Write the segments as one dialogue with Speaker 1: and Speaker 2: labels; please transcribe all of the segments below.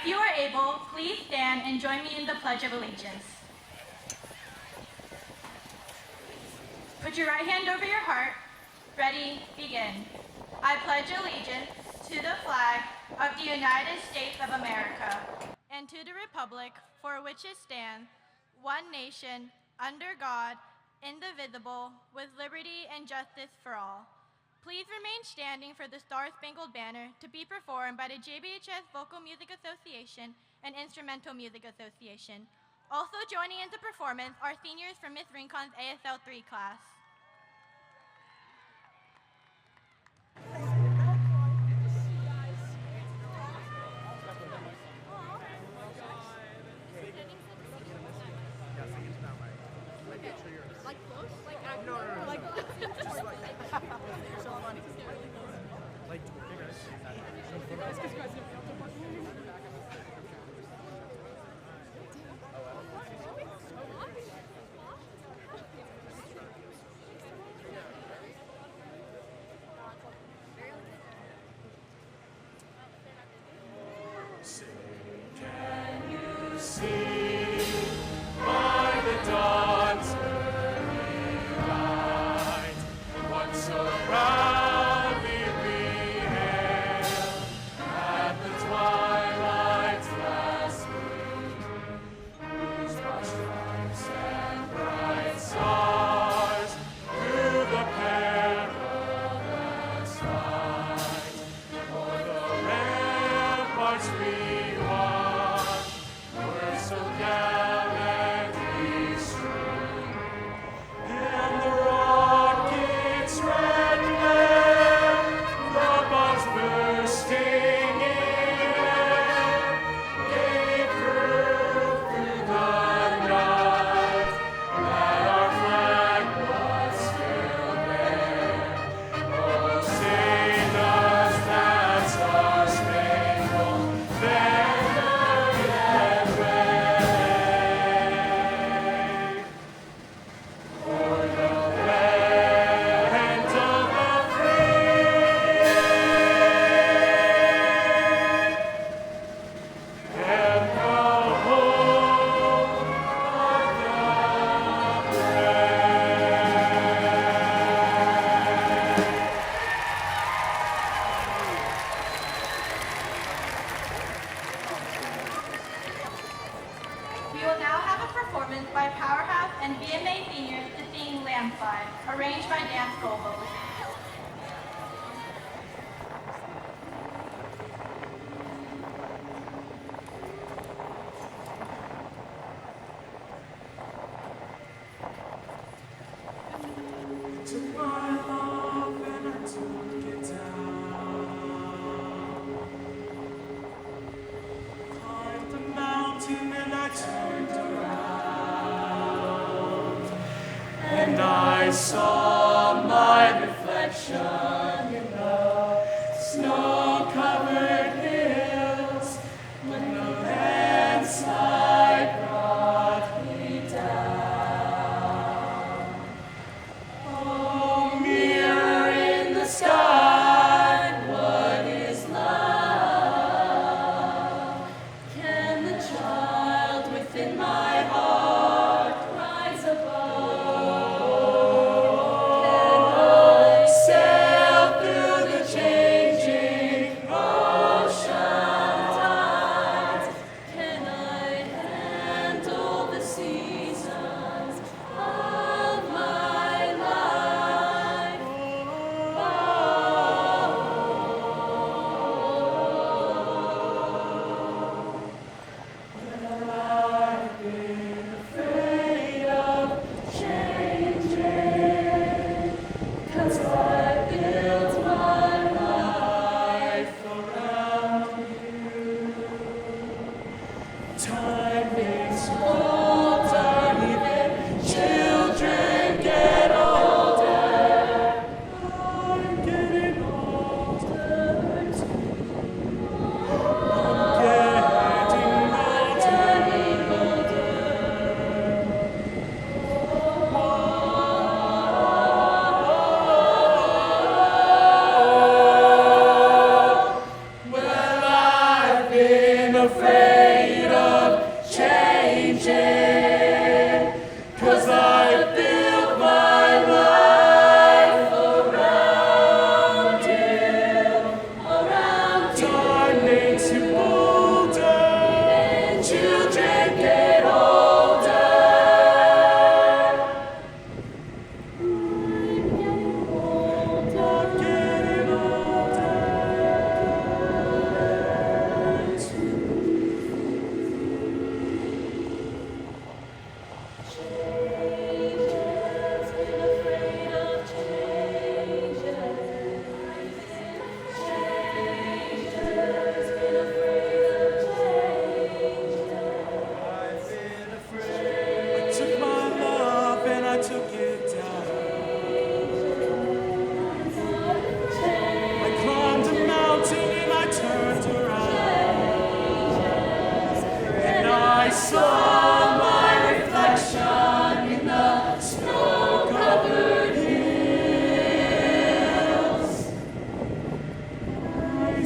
Speaker 1: If you are able, please stand and join me in the Pledge of Allegiance. Put your right hand over your heart. Ready, begin. I pledge allegiance to the flag of the United States of America and to the republic for which it stands, one nation, under God, indivisible, with liberty and justice for all. Please remain standing for the Star-Spangled Banner to be performed by the JBHS Vocal Music Association and Instrumental Music Association. Also joining in the performance are seniors from Ms. Rincon's ASL 3 class. Arranged by Dance Goldberg.
Speaker 2: Took my love and I took it down. Climbed a mountain and I turned around. And I saw my reflection in the snow-covered hills when the landslide brought me down. Oh, mirror in the sky, what is love? Can the child within my heart rise above?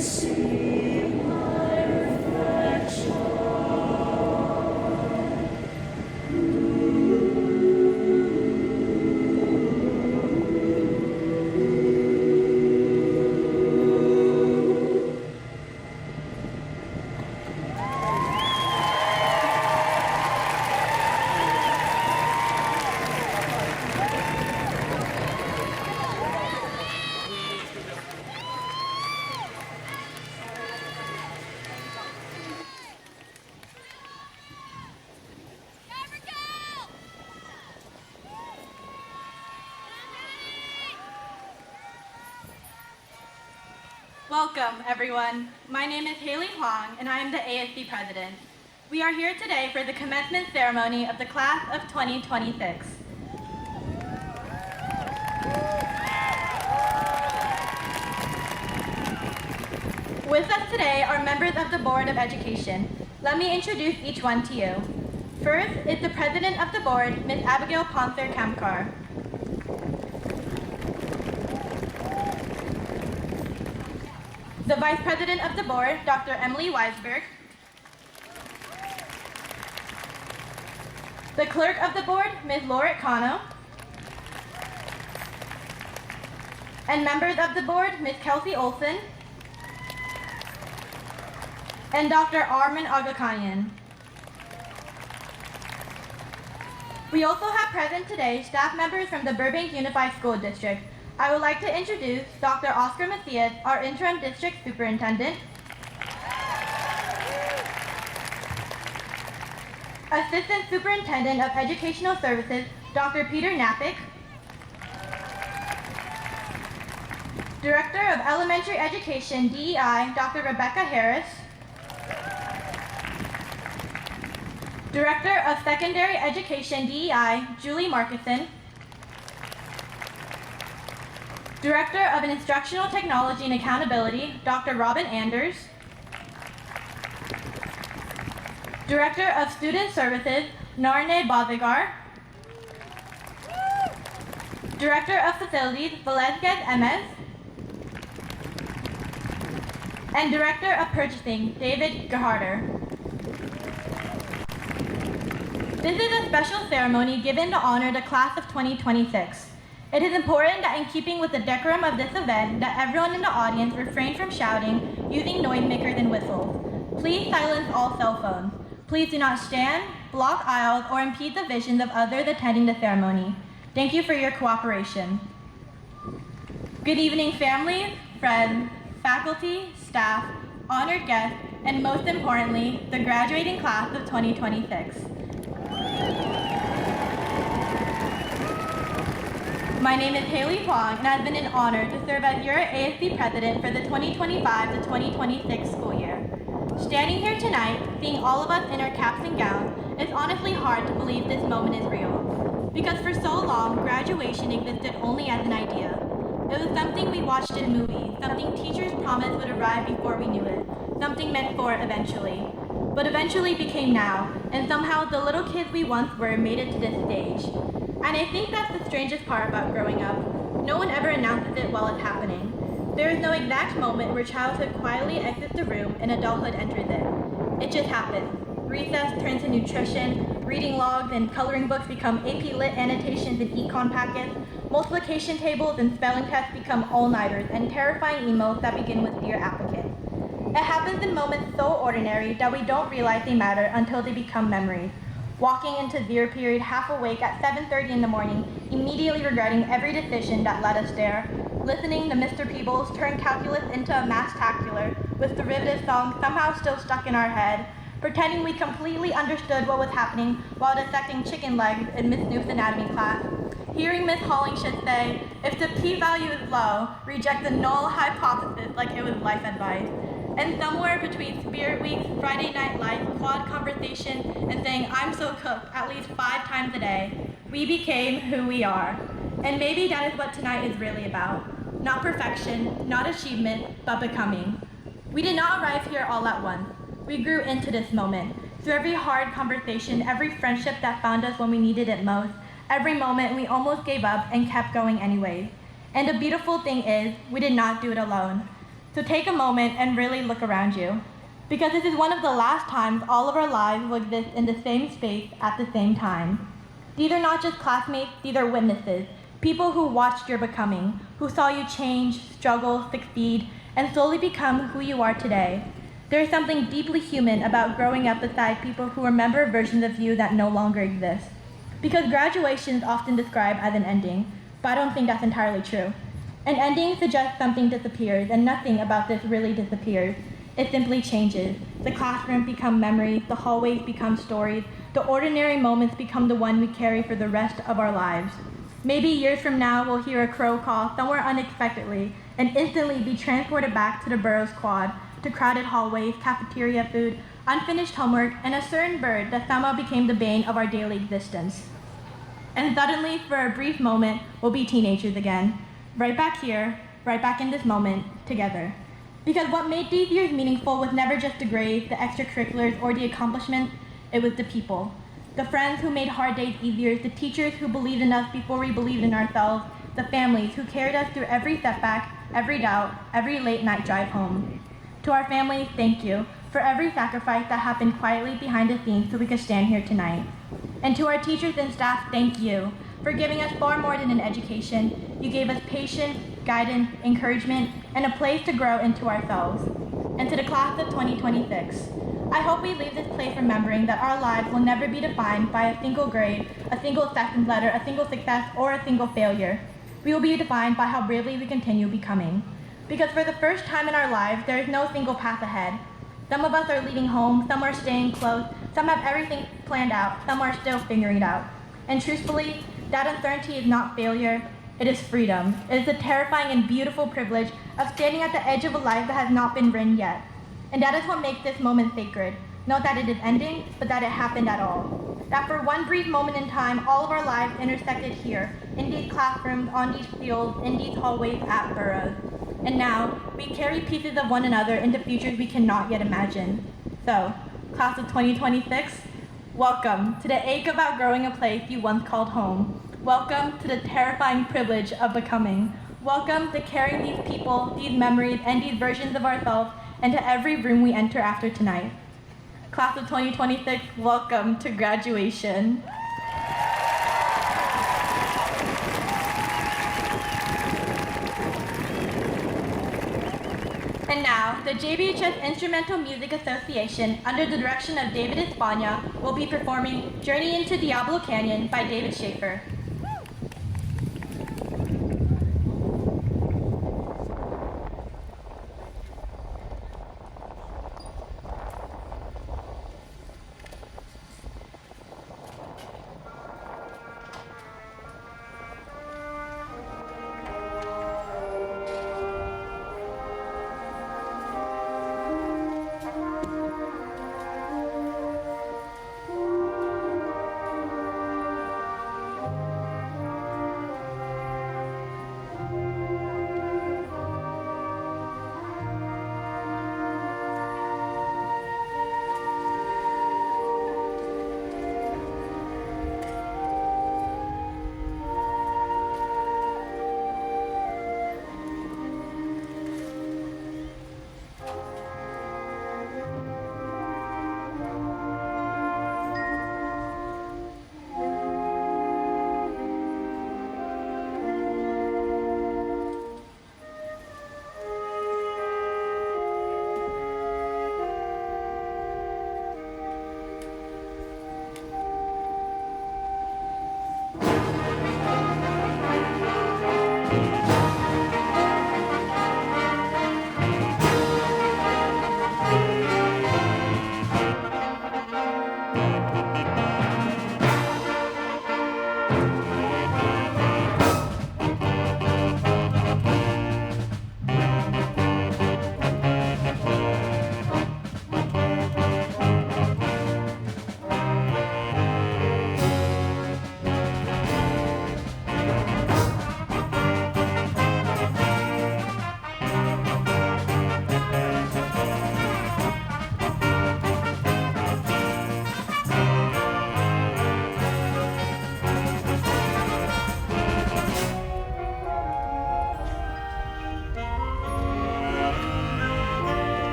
Speaker 2: see my reflection.
Speaker 1: Welcome, everyone. My name is Haley Huang, and I am the ASB president. We are here today for the commencement ceremony of the class of 2026. With us today are members of the Board of Education. Let me introduce each one to you. First is the president of the board, Ms. Abigail Ponser-Kamkar. The Vice President of the Board, Dr. Emily Weisberg. The Clerk of the Board, Ms. Lauret Cano. And members of the Board, Ms. Kelsey Olson. And Dr. Armin Agakanian. We also have present today staff members from the Burbank Unified School District. I would like to introduce Dr. Oscar Macias, our interim district superintendent. Assistant Superintendent of Educational Services, Dr. Peter Napick. Director of Elementary Education, DEI, Dr. Rebecca Harris. Director of Secondary Education, DEI, Julie Markison. Director of Instructional Technology and Accountability, Dr. Robin Anders. Director of Student Services, Narne Bazigar. Director of Facilities, Velazquez Emez. And Director of Purchasing, David Gerharder. This is a special ceremony given to honor the class of 2026. It is important that in keeping with the decorum of this event, that everyone in the audience refrain from shouting, using noisemakers and whistles. Please silence all cell phones. Please do not stand, block aisles, or impede the visions of others attending the ceremony. Thank you for your cooperation. Good evening, families, friends, faculty, staff, honored guests, and most importantly, the graduating class of 2026. My name is Haley Huang, and I've been an honor to serve as your ASB president for the 2025 to 2026 school year. Standing here tonight, seeing all of us in our caps and gowns, it's honestly hard to believe this moment is real. Because for so long, graduation existed only as an idea. It was something we watched in movies, something teachers promised would arrive before we knew it, something meant for eventually. But eventually became now, and somehow the little kids we once were made it to this stage. And I think that's the strangest part about growing up. No one ever announces it while it's happening. There is no exact moment where childhood quietly exits the room and adulthood enters it. It just happens. Recess turns to nutrition, reading logs and coloring books become AP Lit annotations and econ packets, multiplication tables and spelling tests become all-nighters and terrifying emails that begin with Dear Applicant. It happens in moments so ordinary that we don't realize they matter until they become memories. Walking into zero period half awake at 7:30 in the morning, immediately regretting every decision that led us there. Listening to Mr. Peebles turn calculus into a math-tacular, with derivative songs somehow still stuck in our head. Pretending we completely understood what was happening while dissecting chicken legs in Miss Snoop's anatomy class. Hearing Miss Hollingshed say, if the p-value is low, reject the null hypothesis like it was life advice. And somewhere between Spirit Week, Friday Night Lights, quad conversation, and saying, I'm so cooked at least 5 times a day, we became who we are. And maybe that is what tonight is really about. Not perfection, not achievement, but becoming. We did not arrive here all at once. We grew into this moment. Through every hard conversation, every friendship that found us when we needed it most, every moment we almost gave up and kept going anyways. And the beautiful thing is, we did not do it alone. So take a moment and really look around you, because this is one of the last times all of our lives will exist in the same space at the same time. These are not just classmates, these are witnesses, people who watched your becoming, who saw you change, struggle, succeed, and slowly become who you are today. There is something deeply human about growing up beside people who remember versions of you that no longer exist. Because graduation is often described as an ending, but I don't think that's entirely true. An ending suggests something disappears, and nothing about this really disappears. It simply changes. The classroom becomes memories, the hallways become stories, the ordinary moments become the one we carry for the rest of our lives. Maybe years from now, we'll hear a crow call somewhere unexpectedly and instantly be transported back to the Burroughs quad, to crowded hallways, cafeteria food, unfinished homework, and a certain bird that somehow became the bane of our daily existence. And suddenly, for a brief moment, we'll be teenagers again. Right back here, right back in this moment, together. Because what made these years meaningful was never just the grades, the extracurriculars, or the accomplishments, it was the people. The friends who made hard days easier, the teachers who believed in us before we believed in ourselves, the families who carried us through every setback, every doubt, every late night drive home. To our families, thank you for every sacrifice that happened quietly behind the scenes so we could stand here tonight. And to our teachers and staff, thank you for giving us far more than an education. You gave us patience, guidance, encouragement, and a place to grow into ourselves. And to the class of 2026, I hope we leave this place remembering that our lives will never be defined by a single grade, a single acceptance letter, a single success, or a single failure. We will be defined by how bravely we continue becoming. Because for the first time in our lives, there is no single path ahead. Some of us are leaving home, some are staying close, some have everything planned out, some are still figuring it out. And truthfully, that uncertainty is not failure, it is freedom. It is the terrifying and beautiful privilege of standing at the edge of a life that has not been written yet. And that is what makes this moment sacred. Not that it is ending, but that it happened at all. That for one brief moment in time, all of our lives intersected here, in these classrooms, on these fields, in these hallways at Burroughs. And now, we carry pieces of one another into futures we cannot yet imagine. So, class of 2026, welcome to the ache of outgrowing a place you once called home. Welcome to the terrifying privilege of becoming. Welcome to carrying these people, these memories, and these versions of ourselves into every room we enter after tonight. Class of 2026, welcome to graduation. And now, the JBHS Instrumental Music Association, under the direction of David Espana, will be performing Journey into Diablo Canyon by David Schaefer.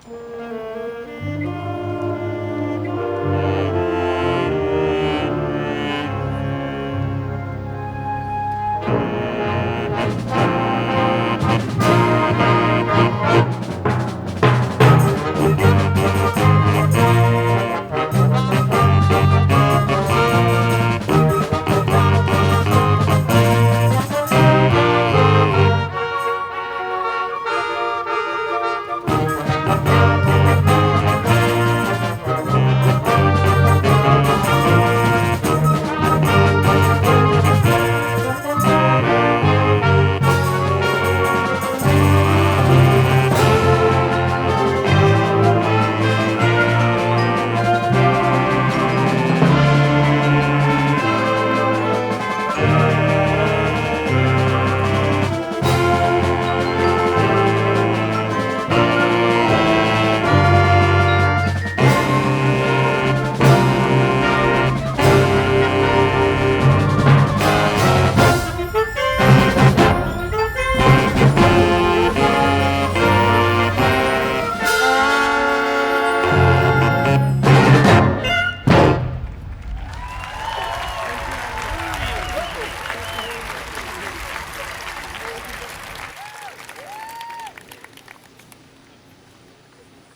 Speaker 1: To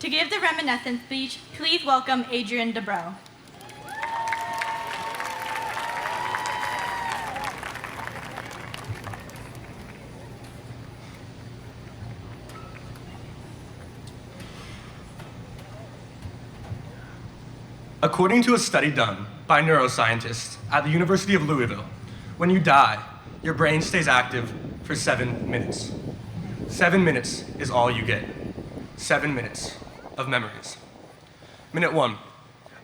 Speaker 1: give the reminiscence speech, please welcome Adrian DeBro.
Speaker 3: According to a study done by neuroscientists at the University of Louisville, when you die, your brain stays active for 7 minutes. 7 minutes is all you get. 7 minutes of memories. Minute 1,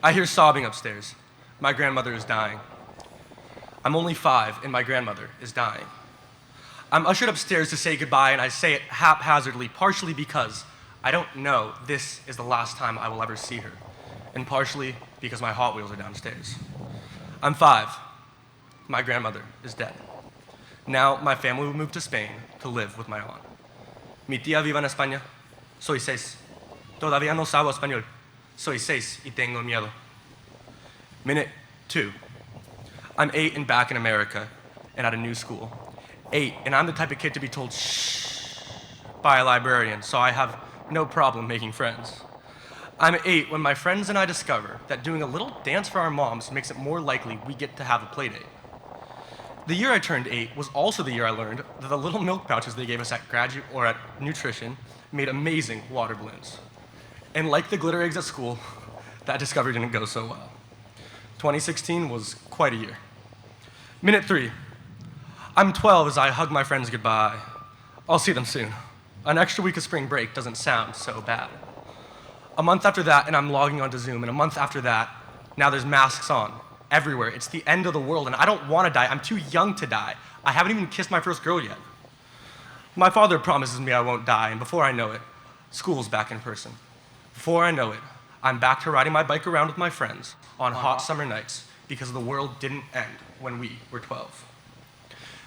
Speaker 3: I hear sobbing upstairs. My grandmother is dying. I'm only 5 and my grandmother is dying. I'm ushered upstairs to say goodbye and I say it haphazardly, partially because I don't know this is the last time I will ever see her, and partially because my Hot Wheels are downstairs. I'm 5. My grandmother is dead. Now my family will move to Spain to live with my aunt. Mi tía vive en España. Soy 6. Todavía no sabo español. Soy 6 y tengo miedo. Minute 2. I'm 8 and back in America and at a new school. 8, and I'm the type of kid to be told shh by a librarian, so I have no problem making friends. I'm 8 when my friends and I discover that doing a little dance for our moms makes it more likely we get to have a play date. The year I turned 8 was also the year I learned that the little milk pouches they gave us at graduate or at nutrition made amazing water balloons. And like the glitter eggs at school, that discovery didn't go so well. 2016 was quite a year. Minute 3. I'm 12 as I hug my friends goodbye. I'll see them soon. An extra week of spring break doesn't sound so bad. A month after that, and I'm logging onto Zoom, and a month after that, now there's masks on everywhere. It's the end of the world, and I don't want to die. I'm too young to die. I haven't even kissed my first girl yet. My father promises me I won't die, and before I know it, school's back in person. Before I know it, I'm back to riding my bike around with my friends on hot summer nights because the world didn't end when we were 12.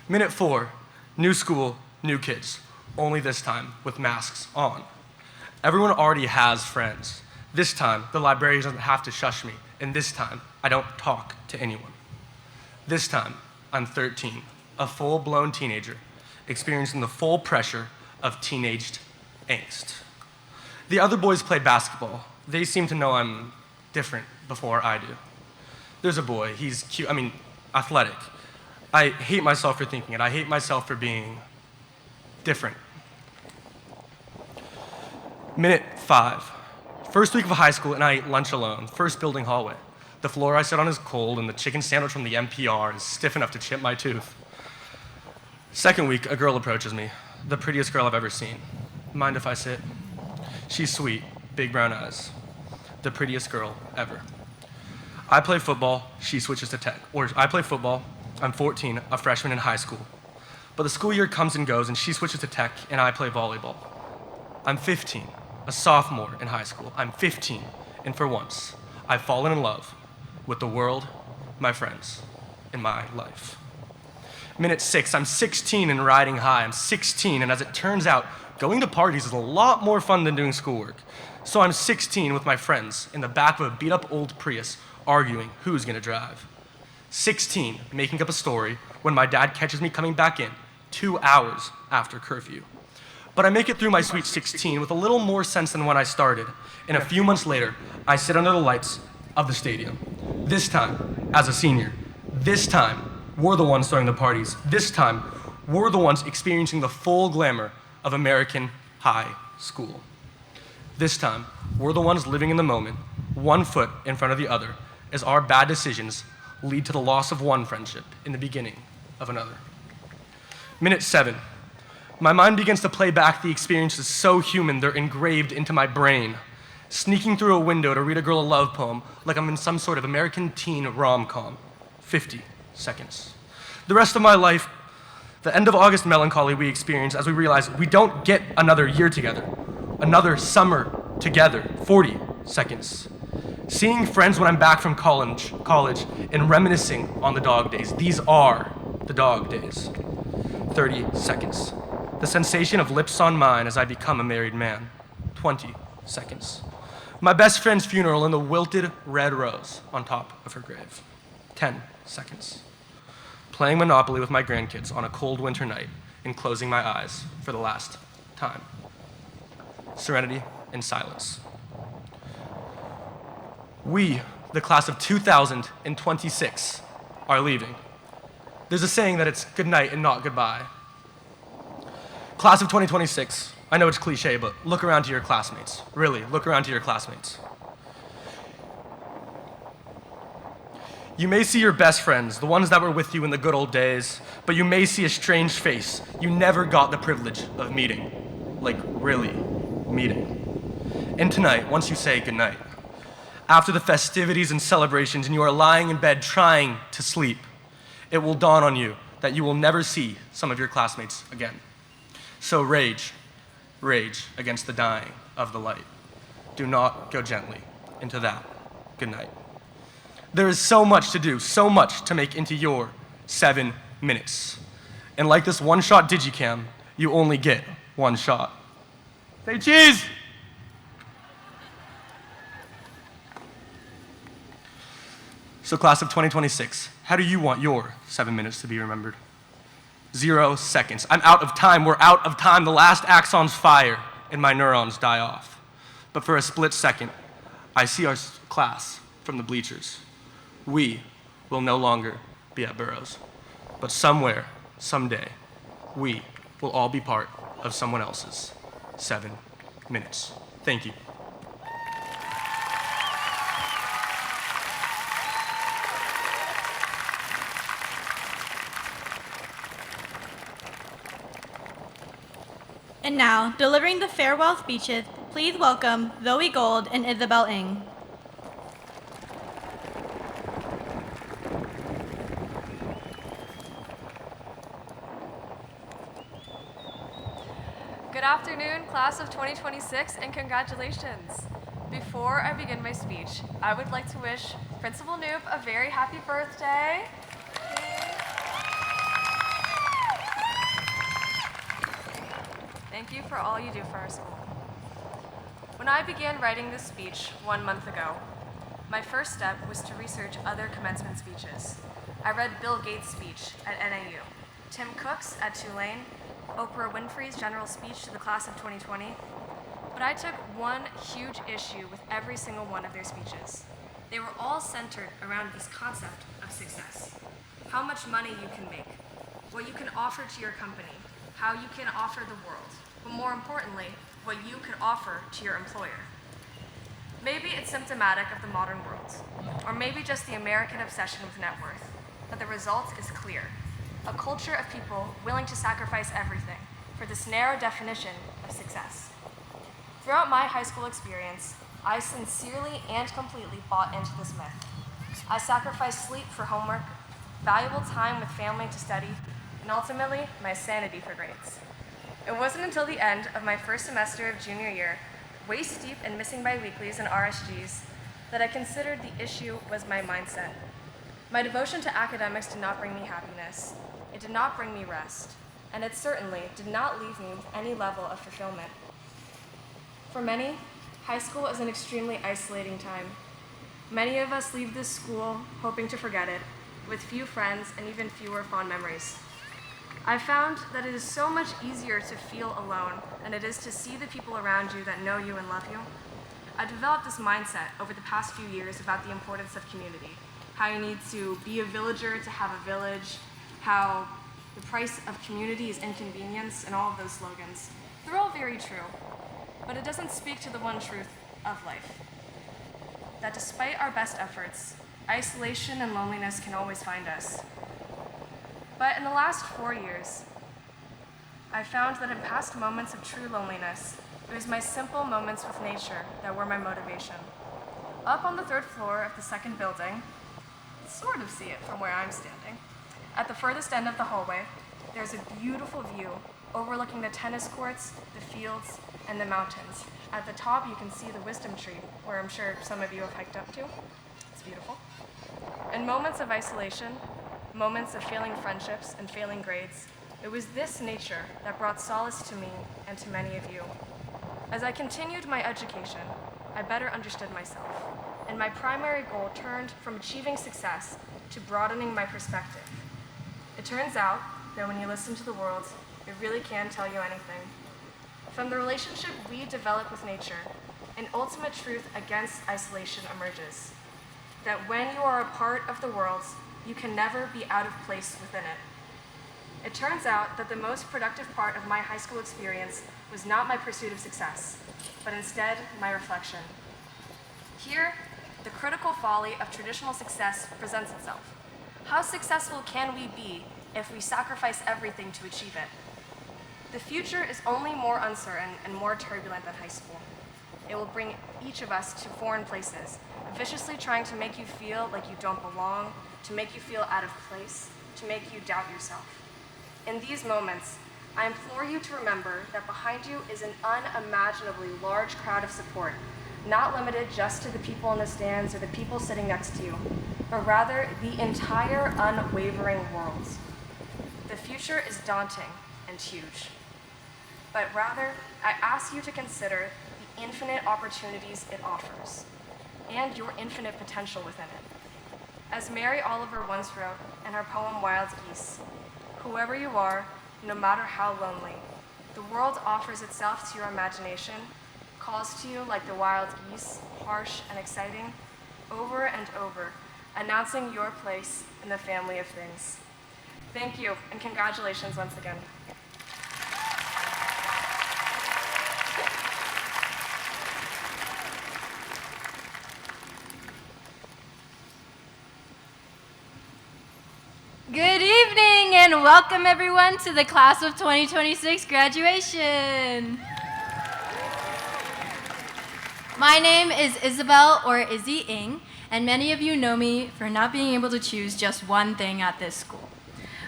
Speaker 3: Minute 4, new school, new kids, only this time with masks on. Everyone already has friends. This time, the librarian doesn't have to shush me, and this time, I don't talk to anyone. This time, I'm 13, a full-blown teenager, experiencing the full pressure of teenaged angst. The other boys play basketball. They seem to know I'm different before I do. There's a boy, he's cute, athletic. I hate myself for thinking it. I hate myself for being different. Minute 5. First week of high school and I ate lunch alone, first building hallway. The floor I sit on is cold and the chicken sandwich from the NPR is stiff enough to chip my tooth. Second week, a girl approaches me, the prettiest girl I've ever seen. Mind if I sit? She's sweet, big brown eyes. The prettiest girl ever. I play football, she switches to tech. Or I play football, I'm 14, a freshman in high school. But the school year comes and goes and she switches to tech and I play volleyball. I'm 15, a sophomore in high school. I'm 15, and for once, I've fallen in love with the world, my friends, and my life. Minute 6, I'm 16 and riding high. I'm 16, and as it turns out, Going to parties is a lot more fun than doing schoolwork. So I'm 16 with my friends in the back of a beat-up old Prius, arguing who's gonna drive. 16, making up a story when my dad catches me coming back in 2 hours after curfew. But I make it through my sweet 16 with a little more sense than when I started. And a few months later, I sit under the lights of the stadium. This time, as a senior. This time, we're the ones throwing the parties. This time, we're the ones experiencing the full glamour of American high school. This time, we're the ones living in the moment, one foot in front of the other, as our bad decisions lead to the loss of one friendship in the beginning of another. Minute 7. My mind begins to play back the experiences so human they're engraved into my brain, sneaking through a window to read a girl a love poem like I'm in some sort of American teen rom-com. 50 seconds. The rest of my life, the end of August melancholy we experience as we realize we don't get another year together, another summer together. 40 seconds. Seeing friends when I'm back from college, and reminiscing on the dog days. These are the dog days. 30 seconds. The sensation of lips on mine as I become a married man. 20 seconds. My best friend's funeral and the wilted red rose on top of her grave. 10 seconds. Playing Monopoly with my grandkids on a cold winter night and closing my eyes for the last time. Serenity and silence. We, the class of 2026, are leaving. There's a saying that it's good night and not goodbye. Class of 2026, I know it's cliche, but look around to your classmates. Really, look around to your classmates. You may see your best friends, the ones that were with you in the good old days, but you may see a strange face you never got the privilege of meeting. Like, really meeting. And tonight, once you say goodnight, after the festivities and celebrations and you are lying in bed trying to sleep, it will dawn on you that you will never see some of your classmates again. So rage against the dying of the light. Do not go gently into that goodnight. There is so much to do, so much to make into your 7 minutes. And like this one-shot digicam, you only get one shot. Say cheese! So class of 2026, how do you want your 7 minutes to be remembered? 0 seconds. I'm out of time. We're out of time. The last axon's fire and my neurons die off. But for a split second, I see our class from the bleachers. We will no longer be at Burroughs, but somewhere, someday, we will all be part of someone else's 7 minutes. Thank you.
Speaker 1: And now, delivering the farewell speeches, please welcome Zoe Gold and Isabel Ng.
Speaker 4: Good afternoon, class of 2026, and congratulations. Before I begin my speech, I would like to wish Principal Noob a very happy birthday. Thank you for all you do for our school. When I began writing this speech 1 month ago, my first step was to research other commencement speeches. I read Bill Gates' speech at NAU, Tim Cook's at Tulane, Oprah Winfrey's general speech to the class of 2020, but I took one huge issue with every single one of their speeches. They were all centered around this concept of success. How much money you can make, what you can offer to your company, how you can offer the world, but more importantly, what you can offer to your employer. Maybe it's symptomatic of the modern world, or maybe just the American obsession with net worth, but the result is clear. A culture of people willing to sacrifice everything for this narrow definition of success. Throughout my high school experience, I sincerely and completely bought into this myth. I sacrificed sleep for homework, valuable time with family to study, and ultimately, my sanity for grades. It wasn't until the end of my first semester of junior year, waist deep and missing biweeklies and RSGs, that I considered the issue was my mindset. My devotion to academics did not bring me happiness. It did not bring me rest. and it certainly did not leave me with any level of fulfillment. For many, high school is an extremely isolating time. Many of us leave this school hoping to forget it, with few friends and even fewer fond memories. I found that it is so much easier to feel alone than it is to see the people around you that know you and love you. I developed this mindset over the past few years about the importance of community, how you need to be a villager to have a village, how the price of community is inconvenience, and all of those slogans. They're all very true, but it doesn't speak to the one truth of life, that despite our best efforts, isolation and loneliness can always find us. But in the last 4 years, I found that in past moments of true loneliness, it was my simple moments with nature that were my motivation. Up on the 3rd floor of the 2nd building, sort of see it from where I'm standing, at the furthest end of the hallway, there's a beautiful view overlooking the tennis courts, the fields, and the mountains. At the top, you can see the wisdom tree, where I'm sure some of you have hiked up to. It's beautiful. In moments of isolation, moments of failing friendships and failing grades, it was this nature that brought solace to me and to many of you. As I continued my education, I better understood myself, and my primary goal turned from achieving success to broadening my perspective. It turns out that when you listen to the world, it really can tell you anything. From the relationship we develop with nature, an ultimate truth against isolation emerges. That when you are a part of the world, you can never be out of place within it. It turns out that the most productive part of my high school experience was not my pursuit of success, but instead my reflection. Here, the critical folly of traditional success presents itself. How successful can we be if we sacrifice everything to achieve it? The future is only more uncertain and more turbulent than high school. It will bring each of us to foreign places, viciously trying to make you feel like you don't belong, to make you feel out of place, to make you doubt yourself. In these moments, I implore you to remember that behind you is an unimaginably large crowd of support, not limited just to the people in the stands or the people sitting next to you, but rather the entire unwavering world. The future is daunting and huge, but rather, I ask you to consider the infinite opportunities it offers, and your infinite potential within it. As Mary Oliver once wrote in her poem Wild Geese, whoever you are, no matter how lonely, the world offers itself to your imagination, calls to you like the wild geese, harsh and exciting, over and over, announcing your place in the family of things. Thank you, and congratulations once again.
Speaker 1: Good evening and welcome everyone to the class of 2026 graduation. My name is Isabel or Izzy Ng, and many of you know me for not being able to choose just one thing at this school.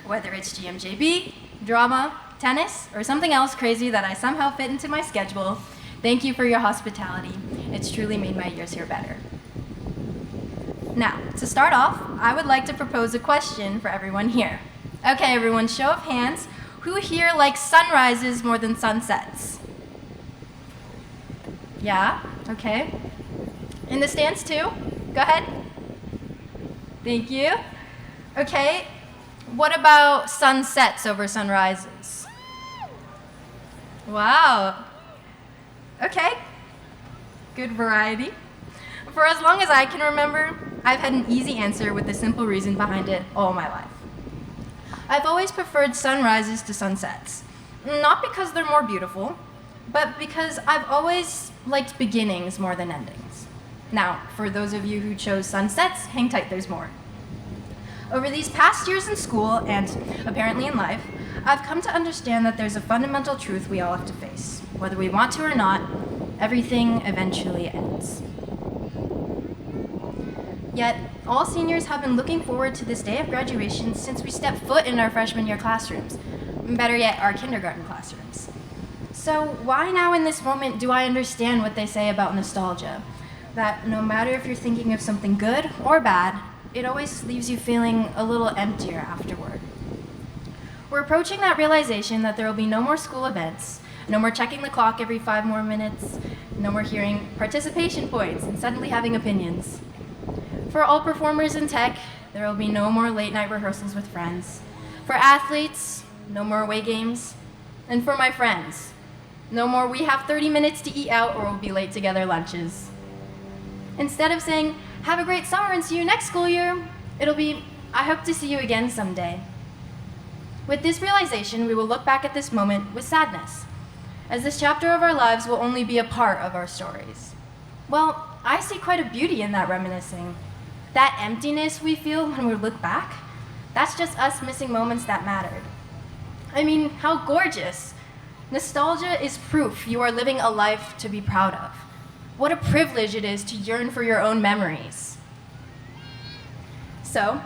Speaker 1: Whether it's GMJB, drama, tennis, or something else crazy that I somehow fit into my schedule, thank you for your hospitality. It's truly made my years here better. Now, to start off, I would like to propose a question for everyone here. Okay, everyone, show of hands. Who here likes sunrises more than sunsets? Yeah? Okay. In the stands too? Go ahead. Thank you. Okay, what about sunsets over sunrises? Wow. Okay. Good variety. For as long as I can remember, I've had an easy answer with the simple reason behind it all my life. I've always preferred sunrises to sunsets. Not because they're more beautiful, but because I've always liked beginnings more than endings. Now, for those of you who chose sunsets, hang tight, there's more. Over these past years in school, and apparently in life, I've come to understand that there's a fundamental truth we all have to face. Whether we want to or not, everything eventually ends. Yet, all seniors have been looking forward to this day of graduation since we stepped foot in our freshman year classrooms. Better yet, our kindergarten classrooms. So why now in this moment do I understand what they say about nostalgia? That no matter if you're thinking of something good or bad, it always leaves you feeling a little emptier afterward.
Speaker 5: We're approaching that realization that there will be no more school events, no more checking the clock every 5 more minutes, no more hearing participation points and suddenly having opinions. For all performers in tech, there will be no more late night rehearsals with friends. For athletes, no more away games. And for my friends, no more we have 30 minutes to eat out or we'll be late to get our lunches. Instead of saying, have a great summer and see you next school year, it'll be, I hope to see you again someday. With this realization, we will look back at this moment with sadness, as this chapter of our lives will only be a part of our stories. Well, I see quite a beauty in that reminiscing. That emptiness we feel when we look back, that's just us missing moments that mattered. I mean, how gorgeous. Nostalgia is proof you are living a life to be proud of. What a privilege it is to yearn for your own memories. So,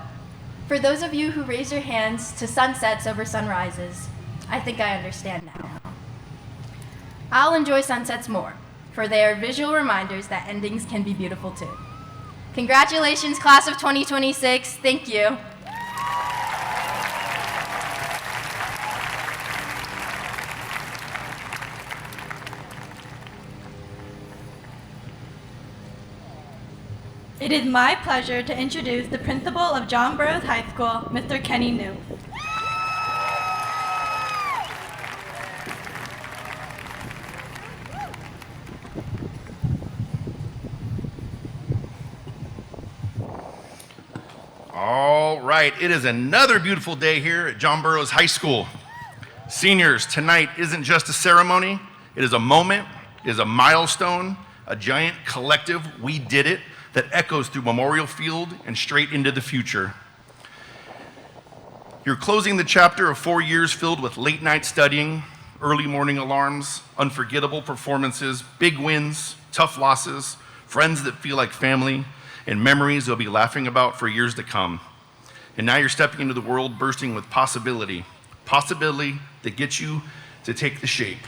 Speaker 5: for those of you who raise your hands to sunsets over sunrises, I think I understand now. I'll enjoy sunsets more, for they are visual reminders that endings can be beautiful too. Congratulations, class of 2026. Thank you.
Speaker 1: It is my pleasure to introduce the principal of John Burroughs High School, Mr. Kenny New.
Speaker 6: All right, it is another beautiful day here at John Burroughs High School. Seniors, tonight isn't just a ceremony, it is a moment, it is a milestone, a giant collective, we did it, that echoes through Memorial Field and straight into the future. You're closing the chapter of 4 years filled with late night studying, early morning alarms, unforgettable performances, big wins, tough losses, friends that feel like family, and memories you'll be laughing about for years to come. And now you're stepping into the world bursting with possibility that gets you to take the shape.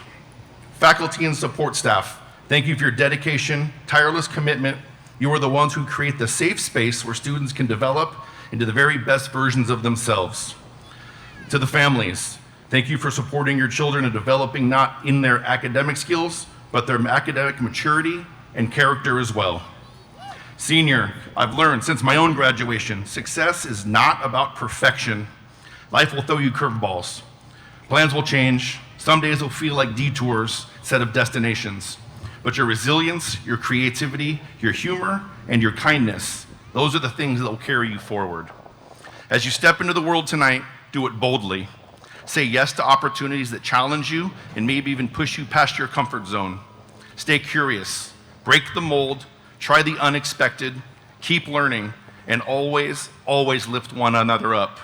Speaker 6: Faculty and support staff, thank you for your dedication, tireless commitment. You are the ones who create the safe space where students can develop into the very best versions of themselves. To the families, thank you for supporting your children and developing not in their academic skills, but their academic maturity and character as well. Senior, I've learned since my own graduation, success is not about perfection. Life will throw you curveballs. Plans will change. Some days will feel like detours instead of destinations. But your resilience, your creativity, your humor, and your kindness, those are the things that will carry you forward. As you step into the world tonight, do it boldly. Say yes to opportunities that challenge you and maybe even push you past your comfort zone. Stay curious, break the mold, try the unexpected, keep learning, and always, always lift one another up.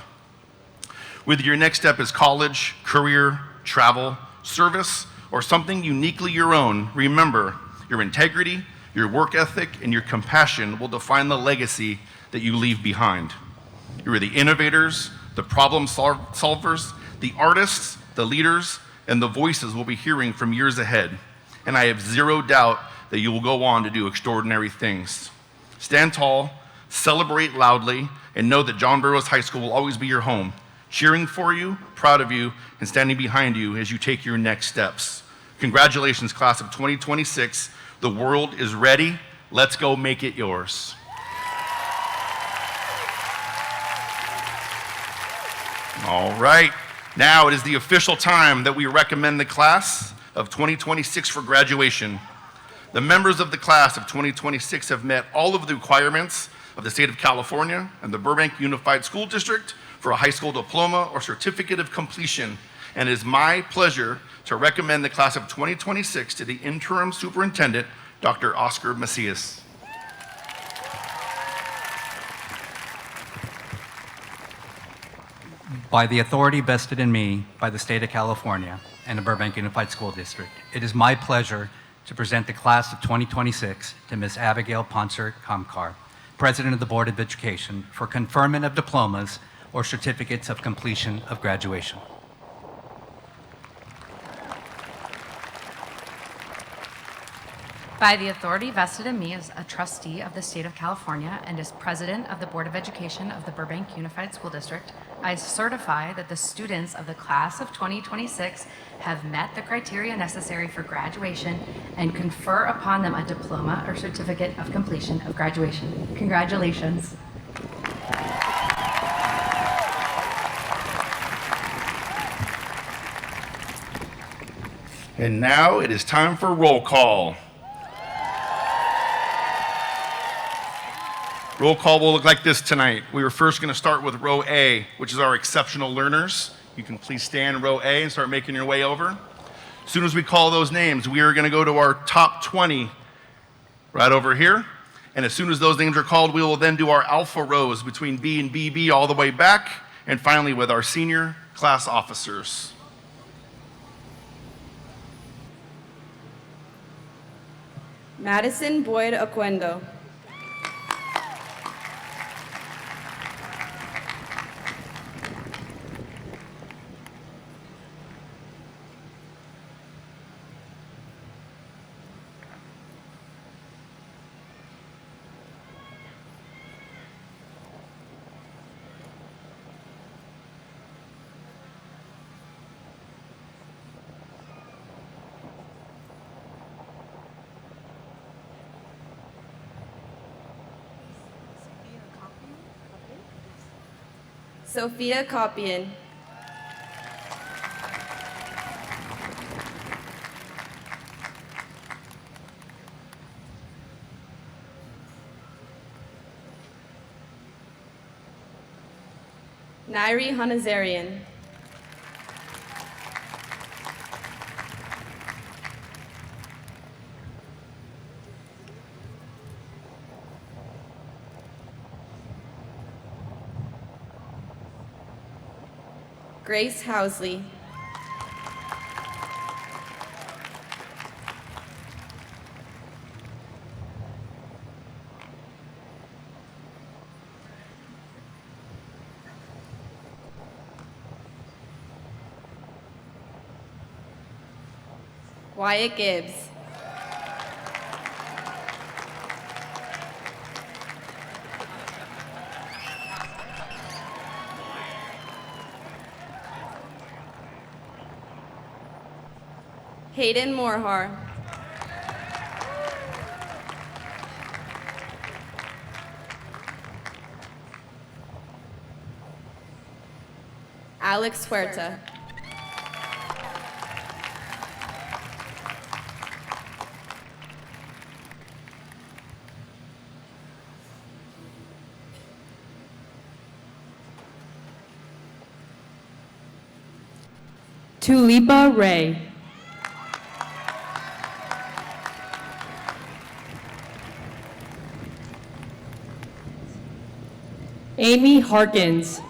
Speaker 6: Whether your next step is college, career, travel, service, or something uniquely your own, remember, your integrity, your work ethic, and your compassion will define the legacy that you leave behind. You are the innovators, the problem solvers, the artists, the leaders, and the voices we'll be hearing from years ahead. And I have zero doubt that you will go on to do extraordinary things. Stand tall, celebrate loudly, and know that John Burroughs High School will always be your home, cheering for you, proud of you, and standing behind you as you take your next steps. Congratulations, class of 2026. The world is ready. Let's go make it yours. All right, now it is the official time that we recommend the class of 2026 for graduation. The members of the class of 2026 have met all of the requirements of the state of California and the Burbank Unified School District for a high school diploma or certificate of completion. And it is my pleasure to recommend the class of 2026 to the interim superintendent, Dr. Oscar Macias.
Speaker 7: By the authority vested in me by the state of California and the Burbank Unified School District, it is my pleasure to present the class of 2026 to Ms. Abigail Ponser-Kamkar, President of the Board of Education, for conferment of diplomas or certificates of completion of graduation.
Speaker 8: By the authority vested in me as a trustee of the state of California and as president of the Board of Education of the Burbank Unified School District, I certify that the students of the class of 2026 have met the criteria necessary for graduation and confer upon them a diploma or certificate of completion of graduation. Congratulations.
Speaker 6: And now it is time for roll call. Roll call will look like this tonight. We are first going to start with row A, which is our exceptional learners. You can please stand in row A and start making your way over. As soon as we call those names, we are going to go to our top 20 right over here. And as soon as those names are called, we will then do our alpha rows between B and BB all the way back, and finally with our senior class officers.
Speaker 9: Madison Boyd Oquendo. Sophia Copian. Nairi Hanazarian. Grace Housley. Wyatt Gibbs. Hayden Morhar. Alex Huerta.
Speaker 10: Tulipa Ray. Amy Harkins.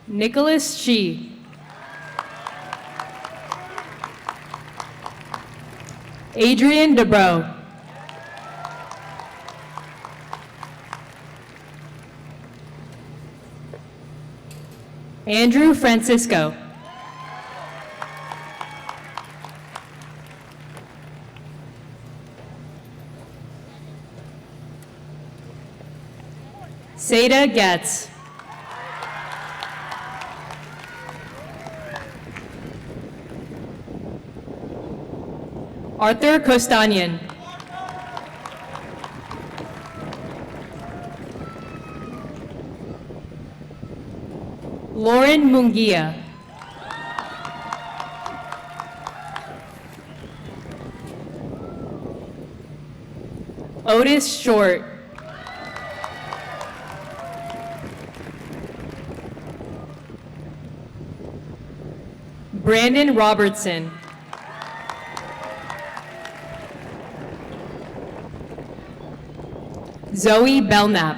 Speaker 10: Nicholas Shi. Adrian DeBro. Andrew Francisco. Seda Getz. Arthur Kostanian. Lauren Mungia. Otis Short. Brandon Robertson. Zoe Belknap.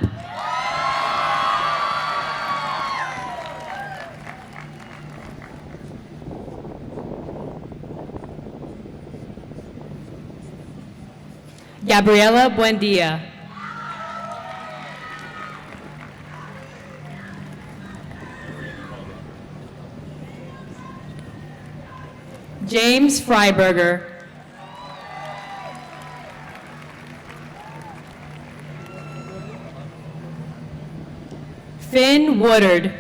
Speaker 10: Gabriela Buendia. James Freiberger. Finn Woodard.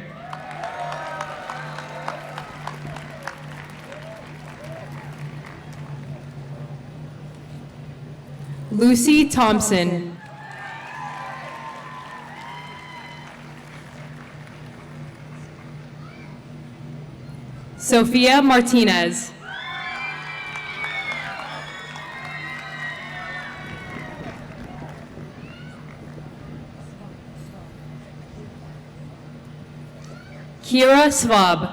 Speaker 10: Lucy Thompson. Sophia Martinez. Kira Swab.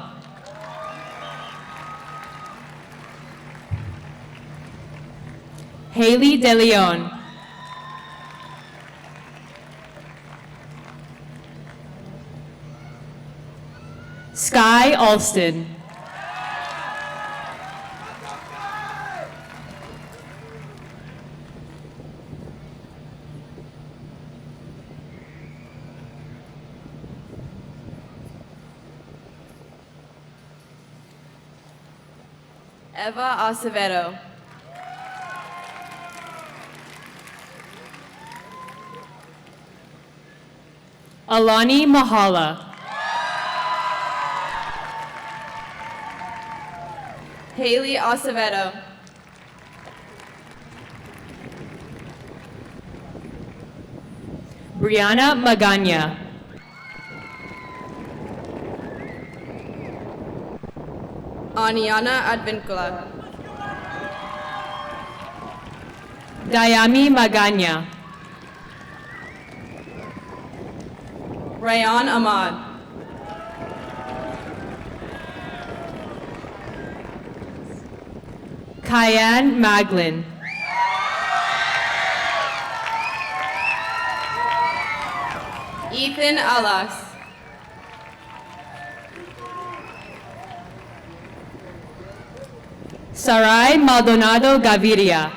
Speaker 10: Haley De Leon. Sky Alston.
Speaker 9: Eva Acevedo.
Speaker 10: Alani Mahala.
Speaker 9: Haley Acevedo.
Speaker 10: Brianna Magana.
Speaker 9: Aniana Advincula.
Speaker 10: Dayami Magana.
Speaker 9: Rayan Ahmad.
Speaker 10: Kyan Maglin.
Speaker 9: Ethan Alas.
Speaker 10: Sarai Maldonado Gaviria.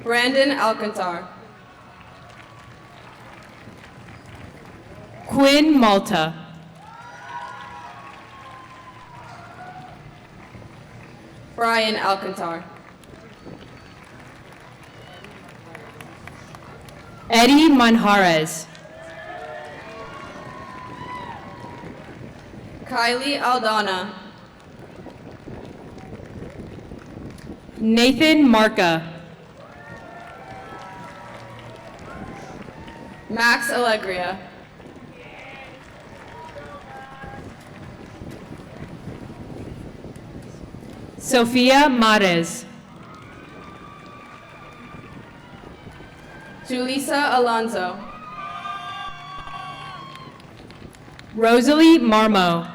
Speaker 9: Brandon Alcantar.
Speaker 10: Quinn Malta.
Speaker 9: Brian Alcantar.
Speaker 10: Eddie Manjarez.
Speaker 9: Kylie Aldana.
Speaker 10: Nathan Marca.
Speaker 9: Max Allegria.
Speaker 10: Sofia Mares.
Speaker 9: Julissa Alonso.
Speaker 10: Rosalie Marmo.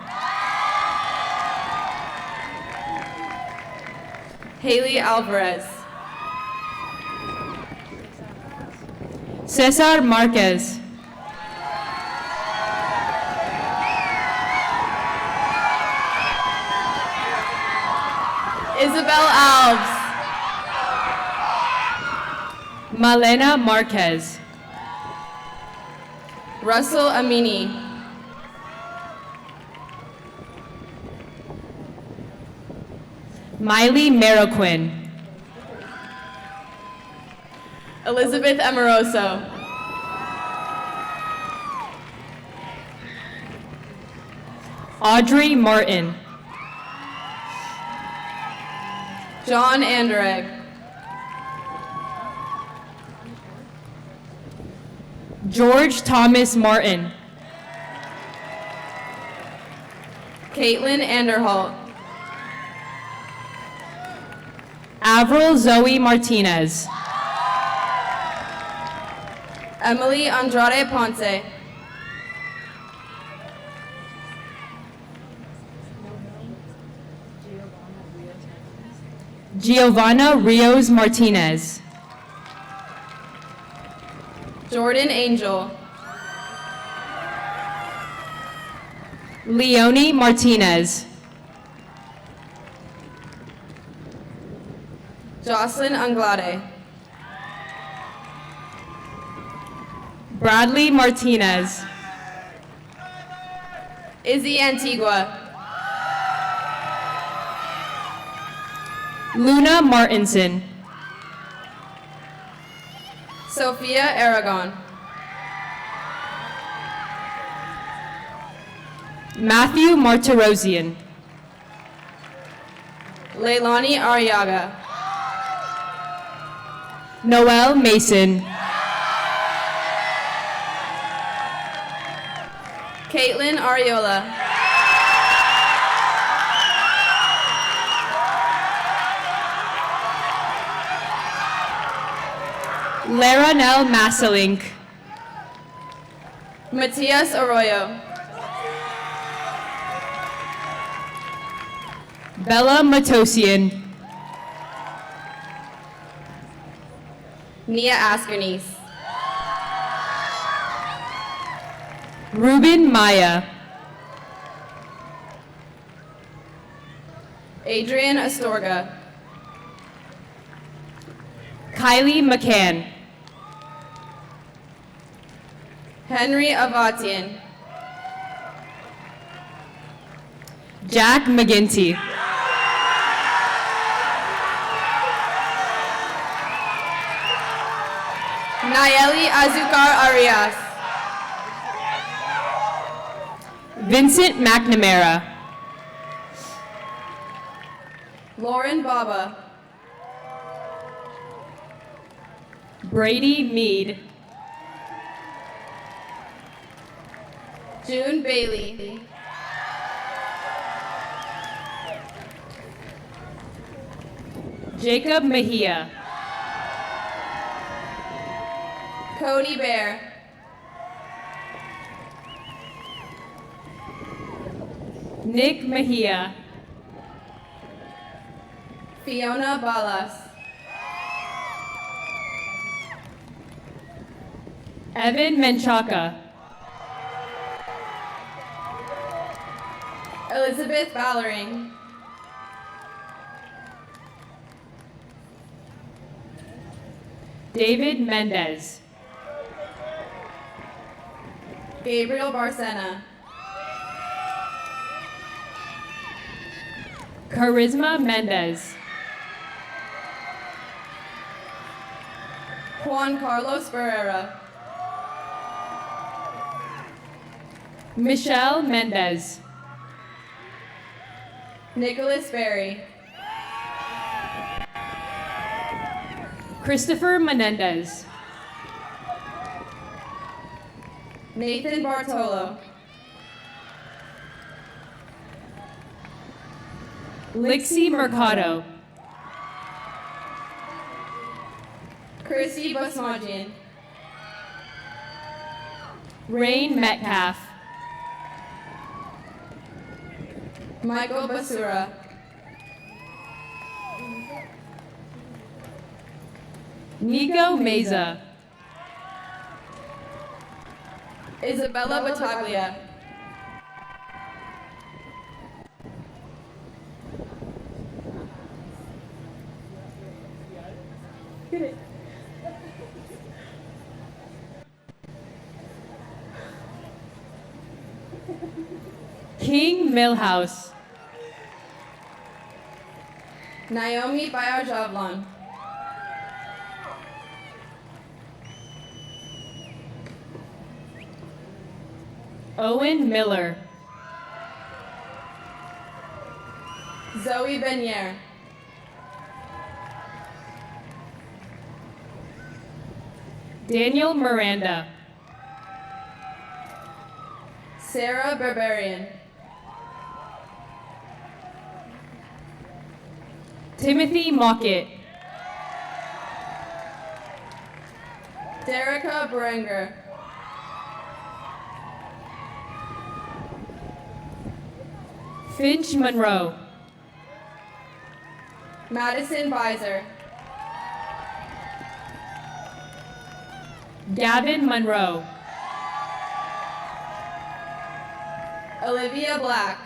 Speaker 9: Haley Alvarez.
Speaker 10: Cesar Marquez.
Speaker 9: Isabel Alves.
Speaker 10: Malena Marquez.
Speaker 9: Russell Amini.
Speaker 10: Miley Marroquin.
Speaker 9: Elizabeth Amoroso.
Speaker 10: Audrey Martin.
Speaker 9: John Anderegg.
Speaker 10: George Thomas Martin.
Speaker 9: Caitlin Anderholt.
Speaker 10: Avril Zoe Martinez.
Speaker 9: Emily Andrade Ponce.
Speaker 10: Giovanna Rios Martinez.
Speaker 9: Jordan Angel.
Speaker 10: Leonie Martinez.
Speaker 9: Jocelyn Anglade.
Speaker 10: Bradley Martinez.
Speaker 9: Izzy Antigua.
Speaker 10: Luna Martinson.
Speaker 9: Sophia Aragon.
Speaker 10: Matthew Martirosian.
Speaker 9: Leilani Arriaga.
Speaker 10: Noel Mason.
Speaker 9: Caitlin Ariola.
Speaker 10: Laranel Masselink.
Speaker 9: Matias Arroyo.
Speaker 10: Bella Matosian.
Speaker 9: Nia Askernies.
Speaker 10: Ruben Maya.
Speaker 9: Adrian Astorga.
Speaker 10: Kylie McCann.
Speaker 9: Henry Avatian.
Speaker 10: Jack McGinty.
Speaker 9: Nayeli Azucar Arias.
Speaker 10: Vincent McNamara.
Speaker 9: Lauren Baba.
Speaker 10: Brady Mead.
Speaker 9: June Bailey.
Speaker 10: Jacob Mejia.
Speaker 9: Cody Bear.
Speaker 10: Nick Mejia.
Speaker 9: Fiona Balas.
Speaker 10: Evan Menchaca.
Speaker 9: Elizabeth Ballering.
Speaker 10: David Mendez.
Speaker 9: Gabriel Barcena.
Speaker 10: Charisma Mendez.
Speaker 9: Juan Carlos Barrera.
Speaker 10: Michelle Mendez.
Speaker 9: Nicholas Berry.
Speaker 10: Christopher Menendez.
Speaker 9: Nathan Bartolo.
Speaker 10: Lixie Mercado.
Speaker 9: Christy Basmajian.
Speaker 10: Rain Metcalf.
Speaker 9: Michael Basura.
Speaker 10: Nico Meza.
Speaker 9: Isabella Battaglia.
Speaker 10: King Millhouse.
Speaker 9: Naomi Bayar-Javlon.
Speaker 10: Owen Miller.
Speaker 9: Zoe Benier.
Speaker 10: Daniel Miranda.
Speaker 9: Sarah Barbarian.
Speaker 10: Timothy Mockett.
Speaker 9: Derica Berenger.
Speaker 10: Finch Monroe.
Speaker 9: Madison Beiser.
Speaker 10: Gavin Monroe.
Speaker 9: Olivia Black.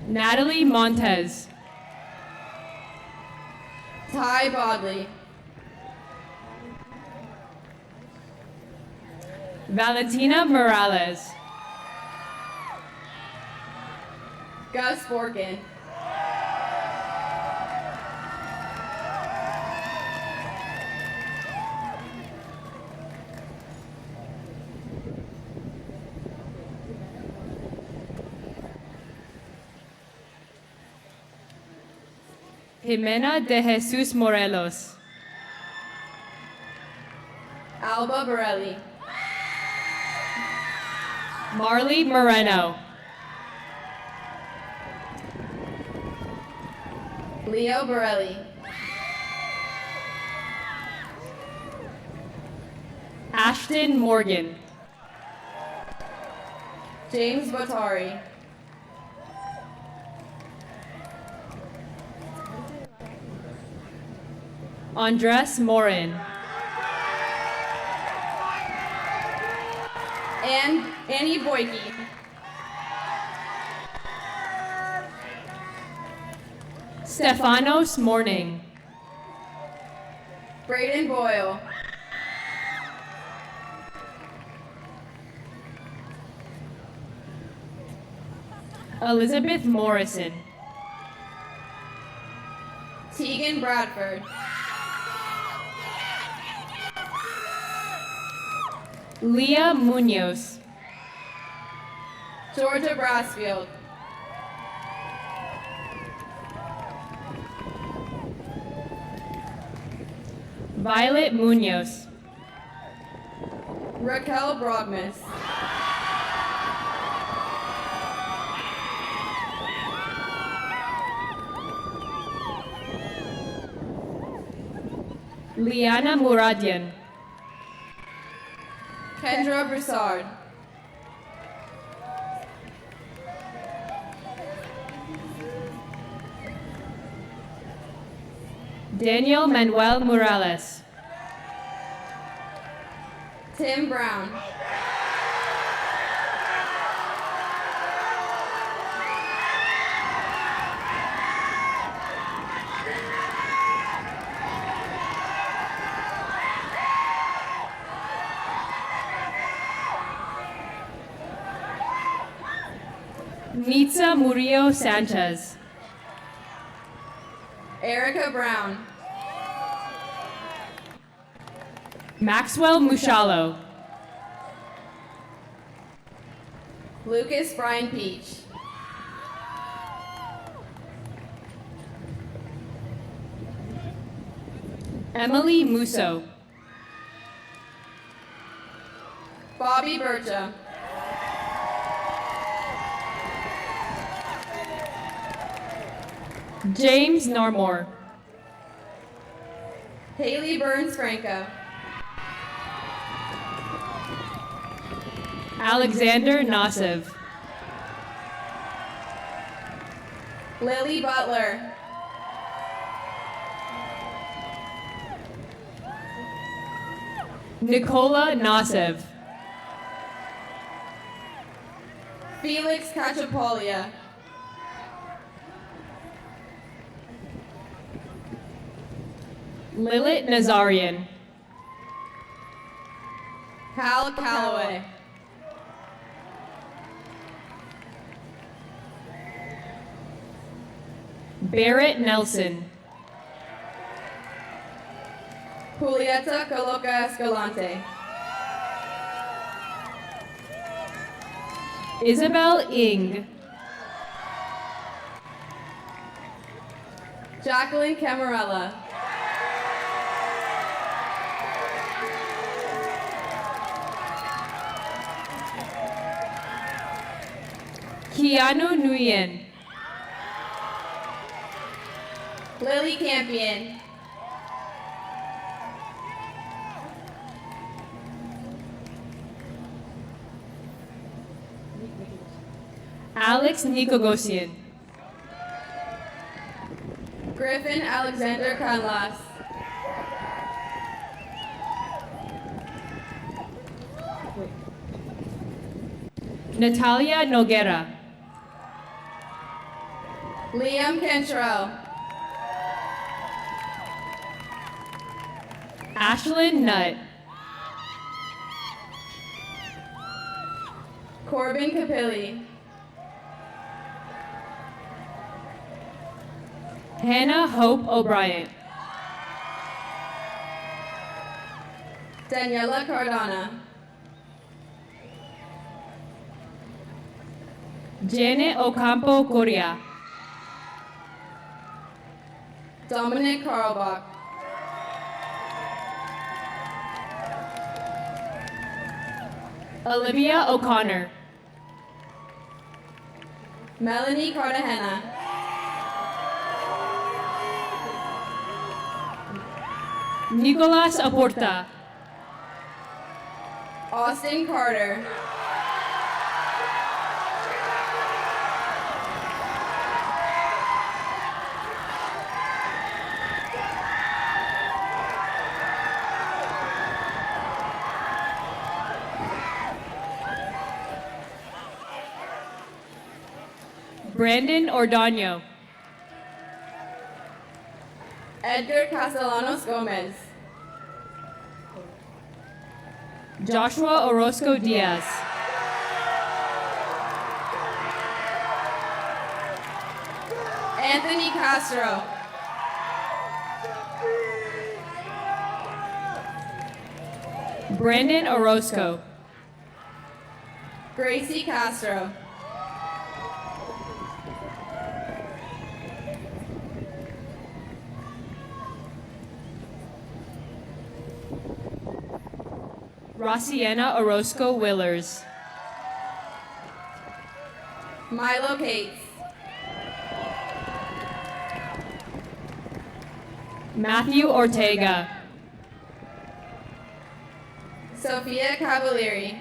Speaker 10: Natalie Montez.
Speaker 9: Ty Bodley.
Speaker 10: Valentina Morales.
Speaker 9: Gus Borkin.
Speaker 10: Jimena de Jesus Morelos.
Speaker 9: Alba Borelli.
Speaker 10: Marley Moreno.
Speaker 9: Leo Borelli.
Speaker 10: Ashton Morgan.
Speaker 9: James Botari.
Speaker 10: Andres Morin.
Speaker 9: And Annie Boyke.
Speaker 10: Stefanos Morning.
Speaker 9: Braden Boyle.
Speaker 10: Elizabeth Morrison.
Speaker 9: Tegan Bradford.
Speaker 10: Leah Munoz.
Speaker 9: Georgia Brassfield.
Speaker 10: Violet Munoz.
Speaker 9: Raquel Brogmus.
Speaker 10: Liana Muradian.
Speaker 9: Kendra Broussard.
Speaker 10: Daniel Manuel Morales.
Speaker 9: Tim Brown.
Speaker 10: Nitza Murillo Sanchez.
Speaker 9: Erica Brown.
Speaker 10: Maxwell Mushalo.
Speaker 9: Lucas Brian Peach.
Speaker 10: Emily Musso.
Speaker 9: Bobby Burcha.
Speaker 10: James Normore.
Speaker 9: Haley Burns Franco.
Speaker 10: Alexander Nasev.
Speaker 9: Lily Butler.
Speaker 10: Nicola Nasev.
Speaker 9: Felix Cachapolia.
Speaker 10: Lilith Nazarian.
Speaker 9: Hal Calloway.
Speaker 10: Barrett Nelson.
Speaker 9: Julieta Coloca Escalante.
Speaker 10: Isabel Ing.
Speaker 9: Jacqueline Camarella.
Speaker 10: Keanu Nguyen.
Speaker 9: Lily Campion.
Speaker 10: Alex Nikogosian.
Speaker 9: Griffin Alexander Canlas.
Speaker 10: Natalia Noguera.
Speaker 9: Liam Cantrell.
Speaker 10: Ashlyn Nutt.
Speaker 9: Corbin Capilli.
Speaker 10: Hannah Hope O'Brien.
Speaker 9: Daniela Cardona.
Speaker 10: Janet Ocampo Correa.
Speaker 9: Dominic Karlbach.
Speaker 10: Olivia O'Connor.
Speaker 9: Melanie Cartagena.
Speaker 10: Nicolas Aporta.
Speaker 9: Austin Carter.
Speaker 10: Brandon Ordaño.
Speaker 9: Edgar Castellanos Gomez.
Speaker 10: Joshua Orozco Diaz.
Speaker 9: Anthony Castro.
Speaker 10: Brandon Orozco.
Speaker 9: Gracie Castro.
Speaker 10: Rosienna Orozco Willers.
Speaker 9: Milo Cates.
Speaker 10: Matthew Ortega.
Speaker 9: Sophia Cavalieri.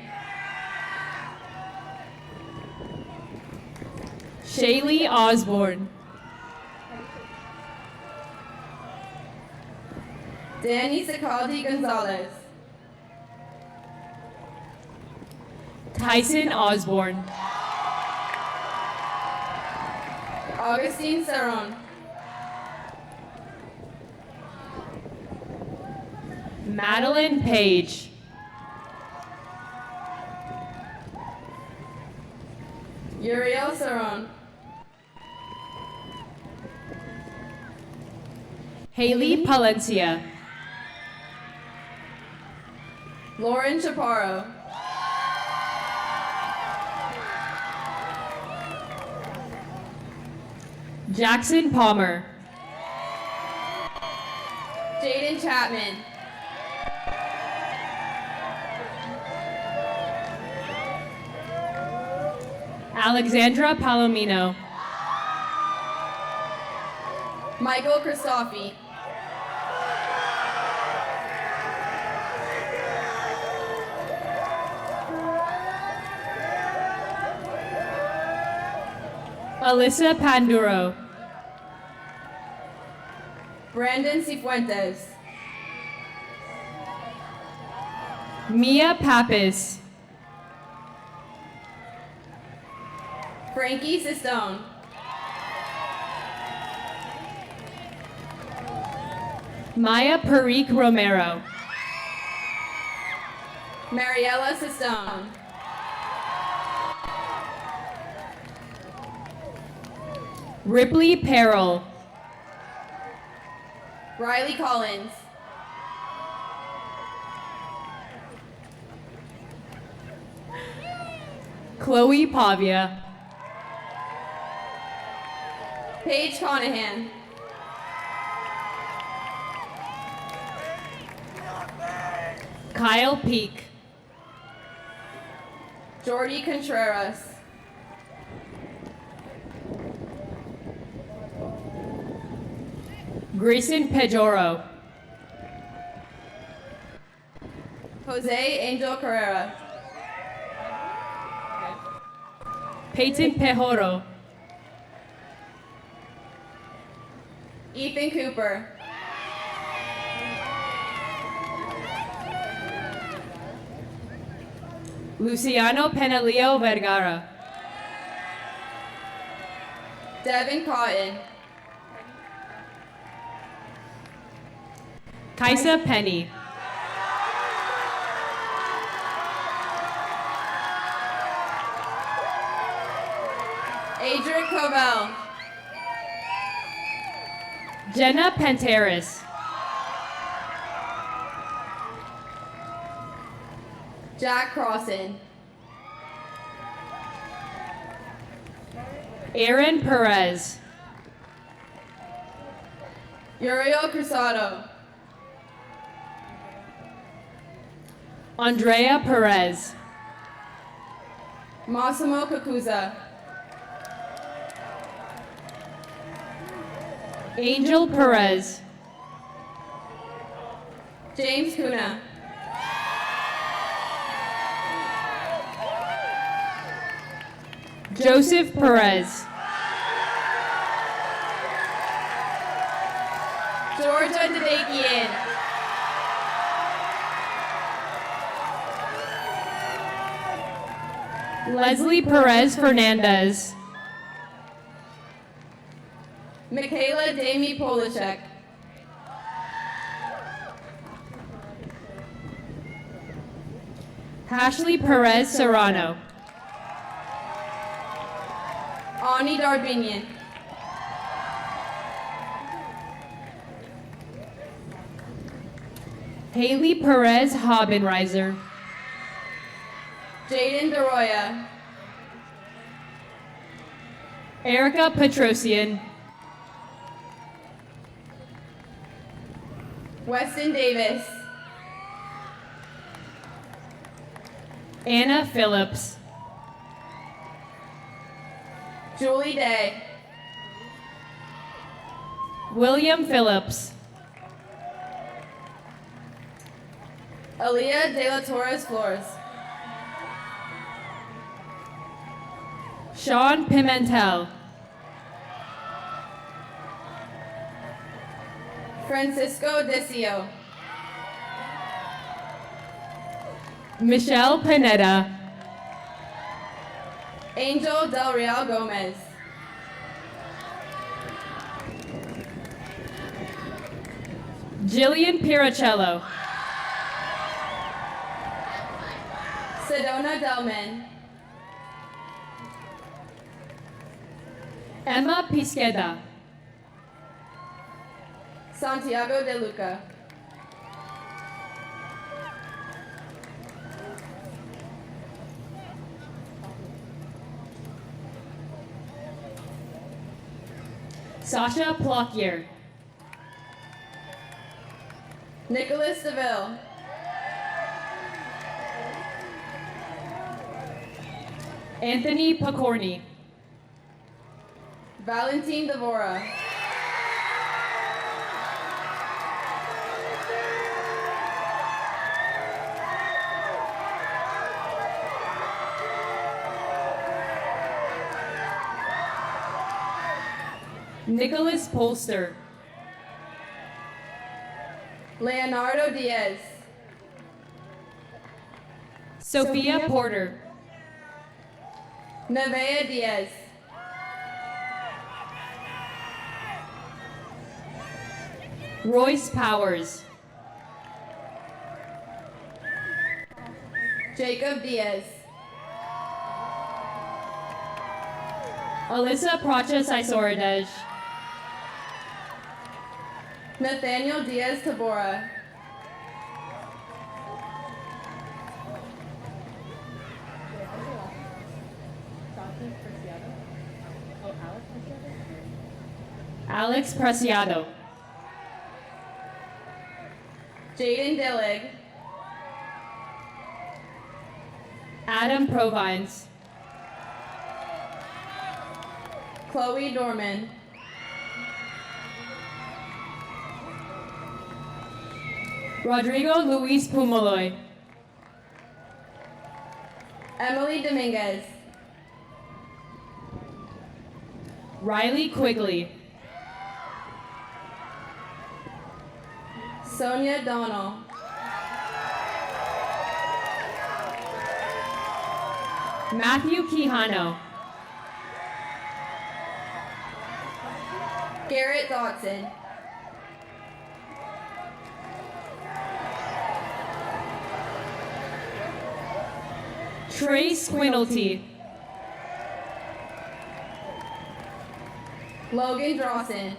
Speaker 10: Shaylee Osborne.
Speaker 9: Danny Sicaldi Gonzalez.
Speaker 10: Tyson Osborne.
Speaker 9: Augustine Saron.
Speaker 10: Madeline Page.
Speaker 9: Uriel Saron.
Speaker 10: Haley Palencia.
Speaker 9: Lauren Chaparro.
Speaker 10: Jackson Palmer.
Speaker 9: Jaden Chapman.
Speaker 10: Alexandra Palomino.
Speaker 9: Michael Christofi.
Speaker 10: Alyssa Panduro.
Speaker 9: Brandon Cifuentes.
Speaker 10: Mia Pappas.
Speaker 9: Frankie Sistone.
Speaker 10: Maya Perique Romero.
Speaker 9: Mariella Sistone.
Speaker 10: Ripley Perrell.
Speaker 9: Riley Collins.
Speaker 10: Chloe Pavia.
Speaker 9: Paige Conahan.
Speaker 10: Kyle Peak.
Speaker 9: Jordy Contreras.
Speaker 10: Grayson Pejoro.
Speaker 9: Jose Angel Carrera.
Speaker 10: Peyton Pejoro.
Speaker 9: Ethan Cooper.
Speaker 10: Luciano Penaleo Vergara.
Speaker 9: Devin Cotton.
Speaker 10: Kaisa Penny.
Speaker 9: Adric Covell.
Speaker 10: Jenna Panteris.
Speaker 9: Jack Crossan.
Speaker 10: Aaron Perez.
Speaker 9: Uriel Cruzado.
Speaker 10: Andrea Perez.
Speaker 9: Massimo Kakuza.
Speaker 10: Angel Perez.
Speaker 9: James Kuna.
Speaker 10: Joseph Perez.
Speaker 9: Georgia Dedekian.
Speaker 10: Leslie Perez Fernandez.
Speaker 9: Michaela Dami Polishek.
Speaker 10: Ashley Perez Serrano.
Speaker 9: Ani Darbinian.
Speaker 10: Haley Perez Hobbenreiser.
Speaker 9: Jaden DeRoya.
Speaker 10: Erica Petrosian.
Speaker 9: Weston Davis.
Speaker 10: Anna Phillips.
Speaker 9: Julie Day.
Speaker 10: William Phillips.
Speaker 9: Aaliyah De La Torres Flores.
Speaker 10: Sean Pimentel.
Speaker 9: Francisco Decio.
Speaker 10: Michelle Panetta.
Speaker 9: Angel Del Real Gomez.
Speaker 10: Jillian Piracello.
Speaker 9: Sedona Delman.
Speaker 10: Emma Pisqueda.
Speaker 9: Santiago De Luca.
Speaker 10: Sasha Plokier.
Speaker 9: Nicholas DeVille.
Speaker 10: Anthony Pokorny.
Speaker 9: Valentin Devora.
Speaker 10: Nicholas Polster.
Speaker 9: Leonardo Diaz.
Speaker 10: Sophia Porter.
Speaker 9: Nevea Diaz.
Speaker 10: Royce Powers.
Speaker 9: Jacob Diaz.
Speaker 10: Alyssa Prachas Isoradej.
Speaker 9: Nathaniel Diaz Tabora.
Speaker 10: Alex Preciado.
Speaker 9: Jaden Dillig.
Speaker 10: Adam Provines.
Speaker 9: Chloe Dorman.
Speaker 10: Rodrigo Luis Pumaloy.
Speaker 9: Emily Dominguez.
Speaker 10: Riley Quigley.
Speaker 9: Sonia Donnell.
Speaker 10: Matthew Quijano.
Speaker 9: Garrett Dodson.
Speaker 10: Trey Squintlety.
Speaker 9: Logan Drawson.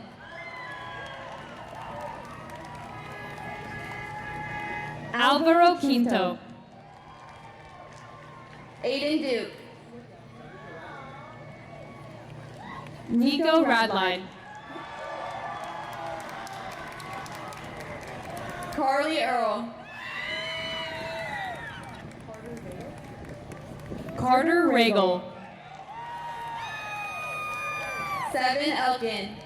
Speaker 10: Alvaro Quinto.
Speaker 9: Aiden Duke.
Speaker 10: Nico Radline.
Speaker 9: Carly Earl.
Speaker 10: Carter Regal.
Speaker 9: Seven Elkin.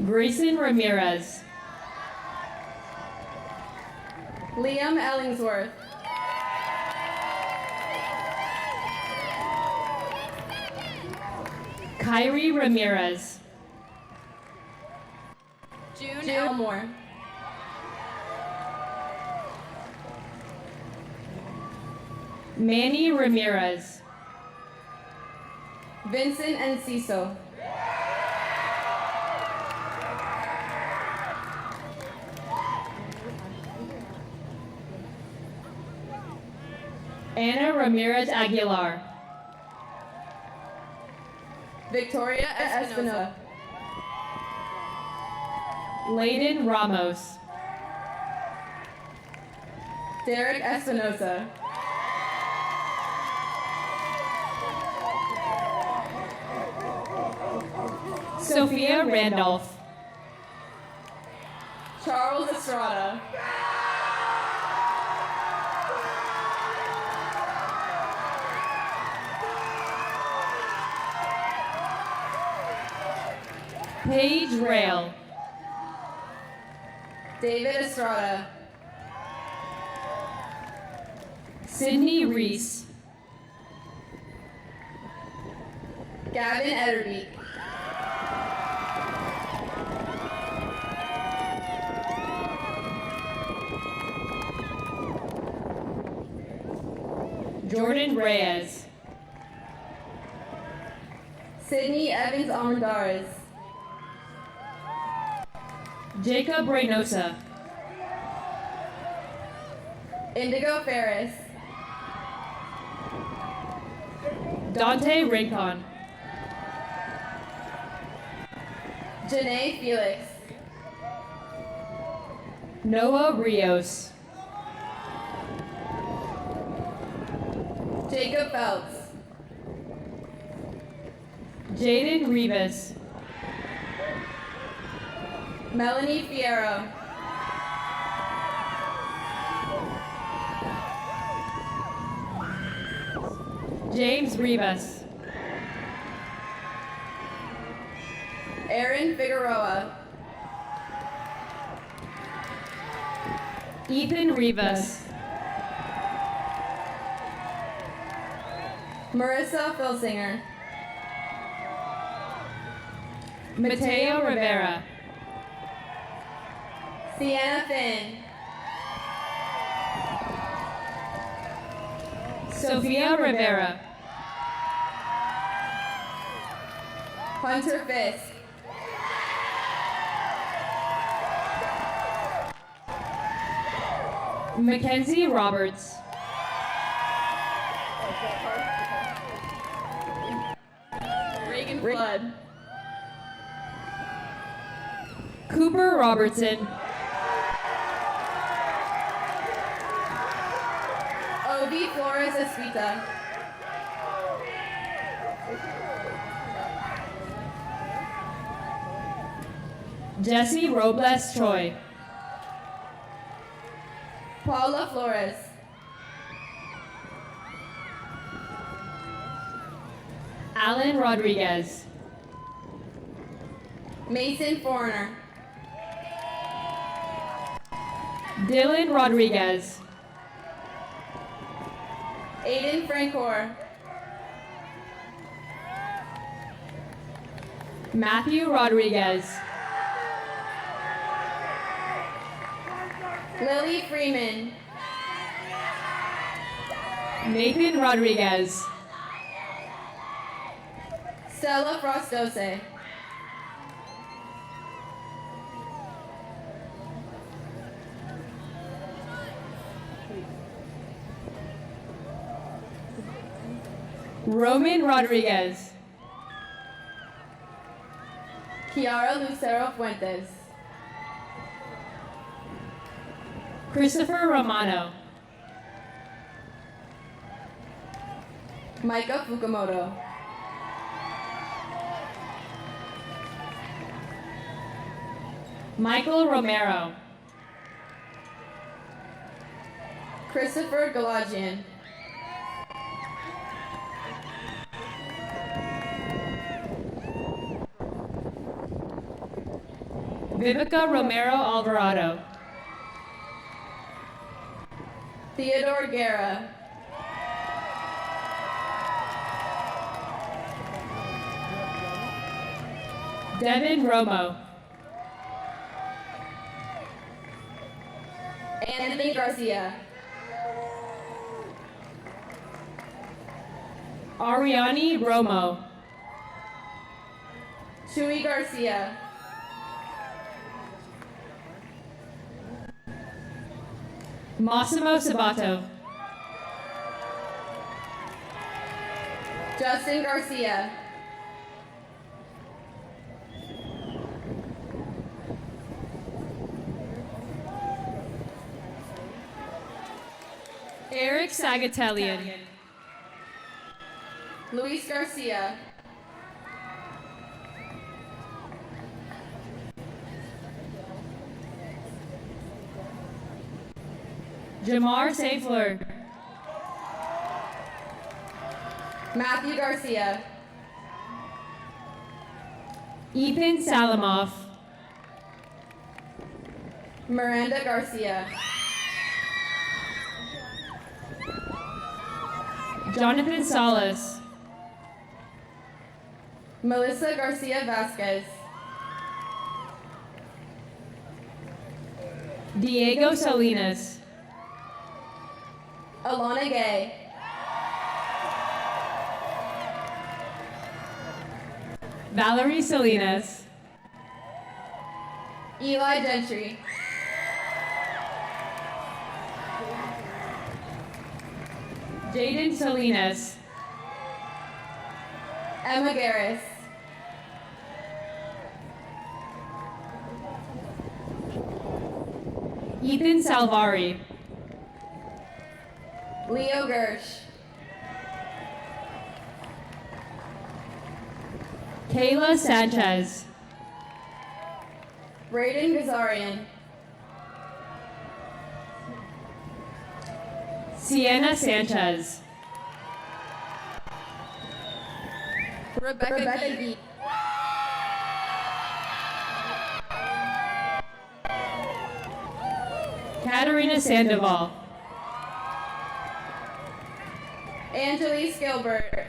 Speaker 10: Grayson Ramirez.
Speaker 9: Liam Ellingsworth.
Speaker 10: Kyrie Ramirez.
Speaker 9: June Elmore.
Speaker 10: Manny Ramirez.
Speaker 9: Vincent Enciso.
Speaker 10: Anna Ramirez Aguilar.
Speaker 9: Victoria Espinosa.
Speaker 10: Layden Ramos.
Speaker 9: Derek Espinosa.
Speaker 10: Sophia Randolph.
Speaker 9: Charles Estrada.
Speaker 10: Paige Rail.
Speaker 9: David Estrada.
Speaker 10: Sydney Reese.
Speaker 9: Gavin Etterbeek.
Speaker 10: Jordan Reyes.
Speaker 9: Sydney Evans Armendariz.
Speaker 10: Jacob Reynosa.
Speaker 9: Indigo Ferris.
Speaker 10: Dante Rincon.
Speaker 9: Janae Felix.
Speaker 10: Noah Rios.
Speaker 9: Jacob Phelps.
Speaker 10: Jaden Rivas.
Speaker 9: Melanie Fierro.
Speaker 10: James Rivas.
Speaker 9: Aaron Figueroa.
Speaker 10: Ethan Rivas.
Speaker 9: Marissa Filsinger.
Speaker 10: Mateo Rivera.
Speaker 9: Sienna Finn.
Speaker 10: Sophia Rivera.
Speaker 9: Hunter Fisk.
Speaker 10: Mackenzie Roberts.
Speaker 9: Reagan Flood.
Speaker 10: Cooper Robertson.
Speaker 9: Obi Flores Espita.
Speaker 10: Jesse Robles Troy.
Speaker 9: Paula Flores.
Speaker 10: Alan Rodriguez.
Speaker 9: Mason Foreigner.
Speaker 10: Dylan Rodriguez.
Speaker 9: Aiden Francor.
Speaker 10: Matthew Rodriguez.
Speaker 9: Lily Freeman.
Speaker 10: Nathan Rodriguez.
Speaker 9: Stella Frostose.
Speaker 10: Roman Rodriguez.
Speaker 9: Kiara Lucero Fuentes.
Speaker 10: Christopher Romano.
Speaker 9: Micah Fukumoto.
Speaker 10: Michael Romero.
Speaker 9: Christopher Galajian.
Speaker 10: Vivica Romero Alvarado.
Speaker 9: Theodore Guerra.
Speaker 10: Devin Romo.
Speaker 9: Anthony Garcia.
Speaker 10: Ariani Romo.
Speaker 9: Shui Garcia.
Speaker 10: Massimo Sabato.
Speaker 9: Justin Garcia.
Speaker 10: Eric Sagatellian.
Speaker 9: Luis Garcia.
Speaker 10: Jamar St. Fleur.
Speaker 9: Matthew Garcia.
Speaker 10: Ethan Salamoff.
Speaker 9: Miranda Garcia.
Speaker 10: Jonathan Salas.
Speaker 9: Melissa Garcia Vasquez.
Speaker 10: Diego Salinas.
Speaker 9: Alana Gay.
Speaker 10: Valerie Salinas.
Speaker 9: Eli Gentry.
Speaker 10: Jaden Salinas.
Speaker 9: Emma Garris.
Speaker 10: Ethan Salvari.
Speaker 9: Leo Gersh.
Speaker 10: Kayla Sanchez.
Speaker 9: Braden Gazarian.
Speaker 10: Sienna Sanchez.
Speaker 9: Rebecca Gee.
Speaker 10: Katarina Sandoval.
Speaker 9: Angelise Gilbert.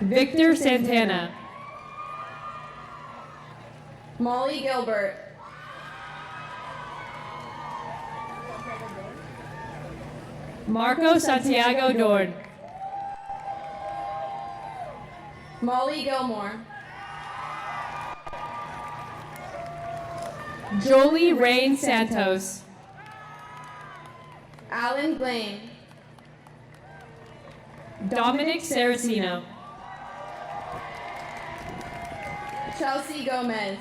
Speaker 10: Victor Santana.
Speaker 9: Molly Gilbert.
Speaker 10: Marco Santiago Dorn.
Speaker 9: Molly Gilmore.
Speaker 10: Jolie Rain Santos.
Speaker 9: Alan Blaine.
Speaker 10: Dominic Saraceno.
Speaker 9: Chelsea Gomez.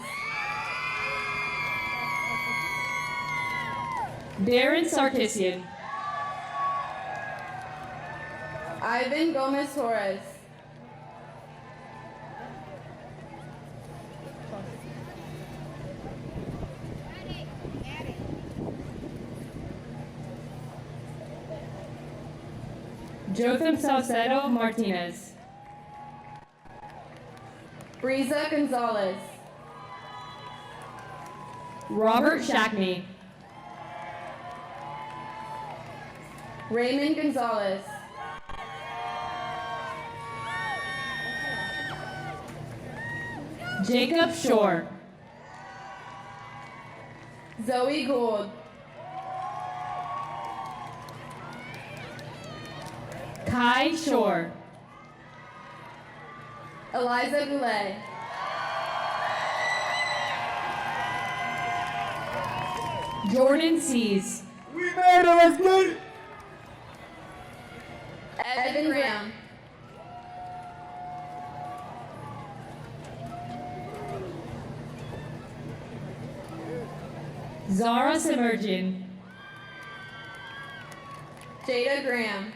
Speaker 10: Darren Sarkisian.
Speaker 9: Ivan Gomez Torres.
Speaker 10: Jotham Salcedo Martinez.
Speaker 9: Briza Gonzalez.
Speaker 10: Robert Shackney.
Speaker 9: Raymond Gonzalez.
Speaker 10: Jacob Shore.
Speaker 9: Zoe Gould.
Speaker 10: Kai Shore.
Speaker 9: Eliza Goulet.
Speaker 10: Jordan Seas.
Speaker 2: We made it, let's get it!
Speaker 9: Evan Graham.
Speaker 10: Zara Semerjian.
Speaker 9: Jada Graham.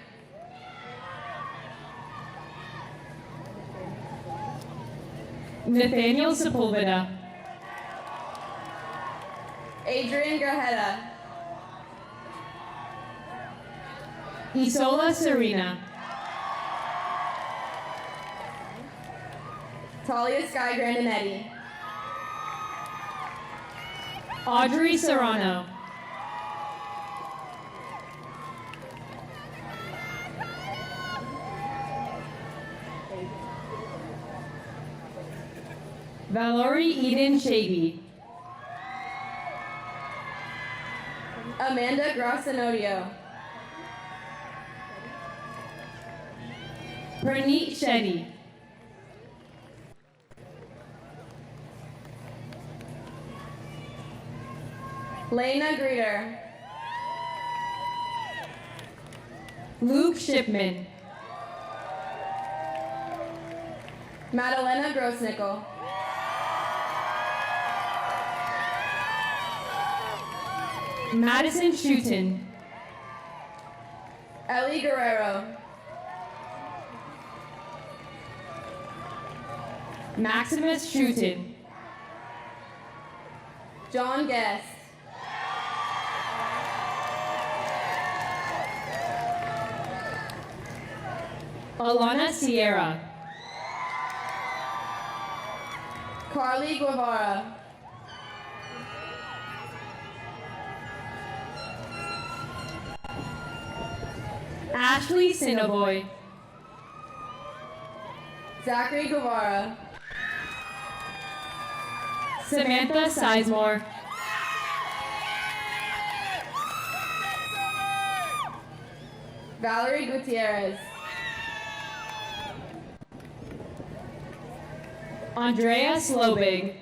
Speaker 10: Nathaniel Sepulveda.
Speaker 9: Adrian Grajeda.
Speaker 10: Isola Serena.
Speaker 9: Talia Sky Grandinetti.
Speaker 10: Audrey Serrano. Valerie Eden Shaby.
Speaker 9: Amanda Grassanodio.
Speaker 10: Praneet Shetty.
Speaker 9: Lena Greeter.
Speaker 10: Luke Shipman.
Speaker 9: Madalena Grossnickel.
Speaker 10: Madison Schuton.
Speaker 9: Ellie Guerrero.
Speaker 10: Maximus Schuton.
Speaker 9: John Guest.
Speaker 10: Alana Sierra.
Speaker 9: Carly Guevara.
Speaker 10: Ashley Sinoboy.
Speaker 9: Zachary Guevara.
Speaker 10: Samantha Sizemore.
Speaker 9: Valerie Gutierrez.
Speaker 10: Andrea Slobig.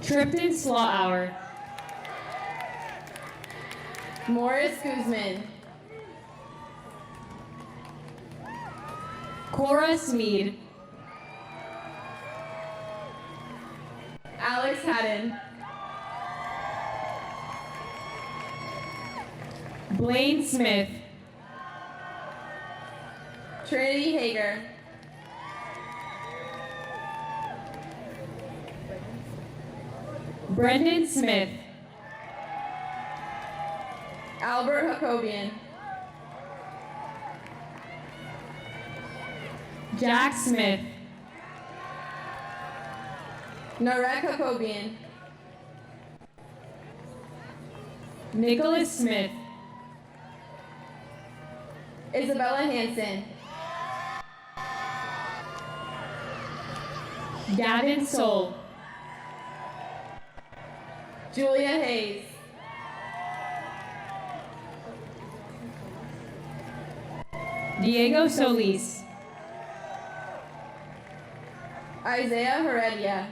Speaker 10: Tripton Slaughter.
Speaker 9: Morris Guzman.
Speaker 10: Cora Smead.
Speaker 9: Alex Haddon.
Speaker 10: Blaine Smith.
Speaker 9: Trinity Hager.
Speaker 10: Brendan Smith.
Speaker 9: Albert Jacobian.
Speaker 10: Jack Smith.
Speaker 9: Narek Jacobian.
Speaker 10: Nicholas Smith.
Speaker 9: Isabella Hansen.
Speaker 10: Gavin Soul.
Speaker 9: Julia Hayes.
Speaker 10: Diego Solis.
Speaker 9: Isaiah Heredia.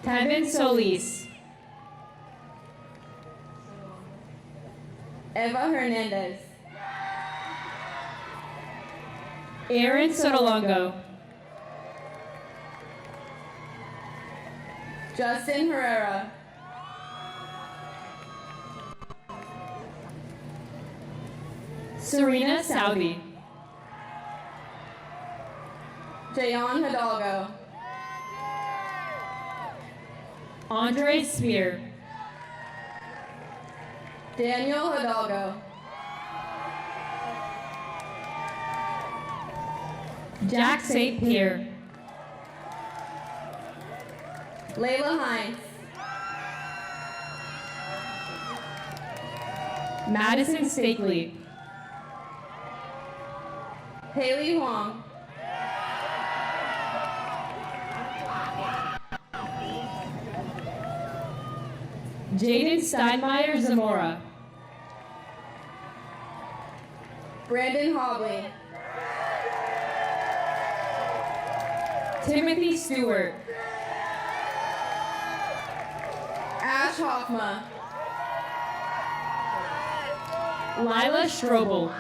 Speaker 10: Tevin Solis.
Speaker 9: Eva Hernandez.
Speaker 10: Aaron Sotolongo.
Speaker 9: Justin Herrera.
Speaker 10: Serena Southey.
Speaker 9: Jayon Hidalgo.
Speaker 10: Andre Spear.
Speaker 9: Daniel Hidalgo.
Speaker 10: Jack St. Pierre.
Speaker 9: Layla Hines.
Speaker 10: Madison Stakely.
Speaker 9: Haley Huang.
Speaker 10: Jaden Steinmeier Zamora.
Speaker 9: Brandon Hobley.
Speaker 10: Timothy Stewart.
Speaker 9: Ash Hoffma.
Speaker 10: Lila Strobel.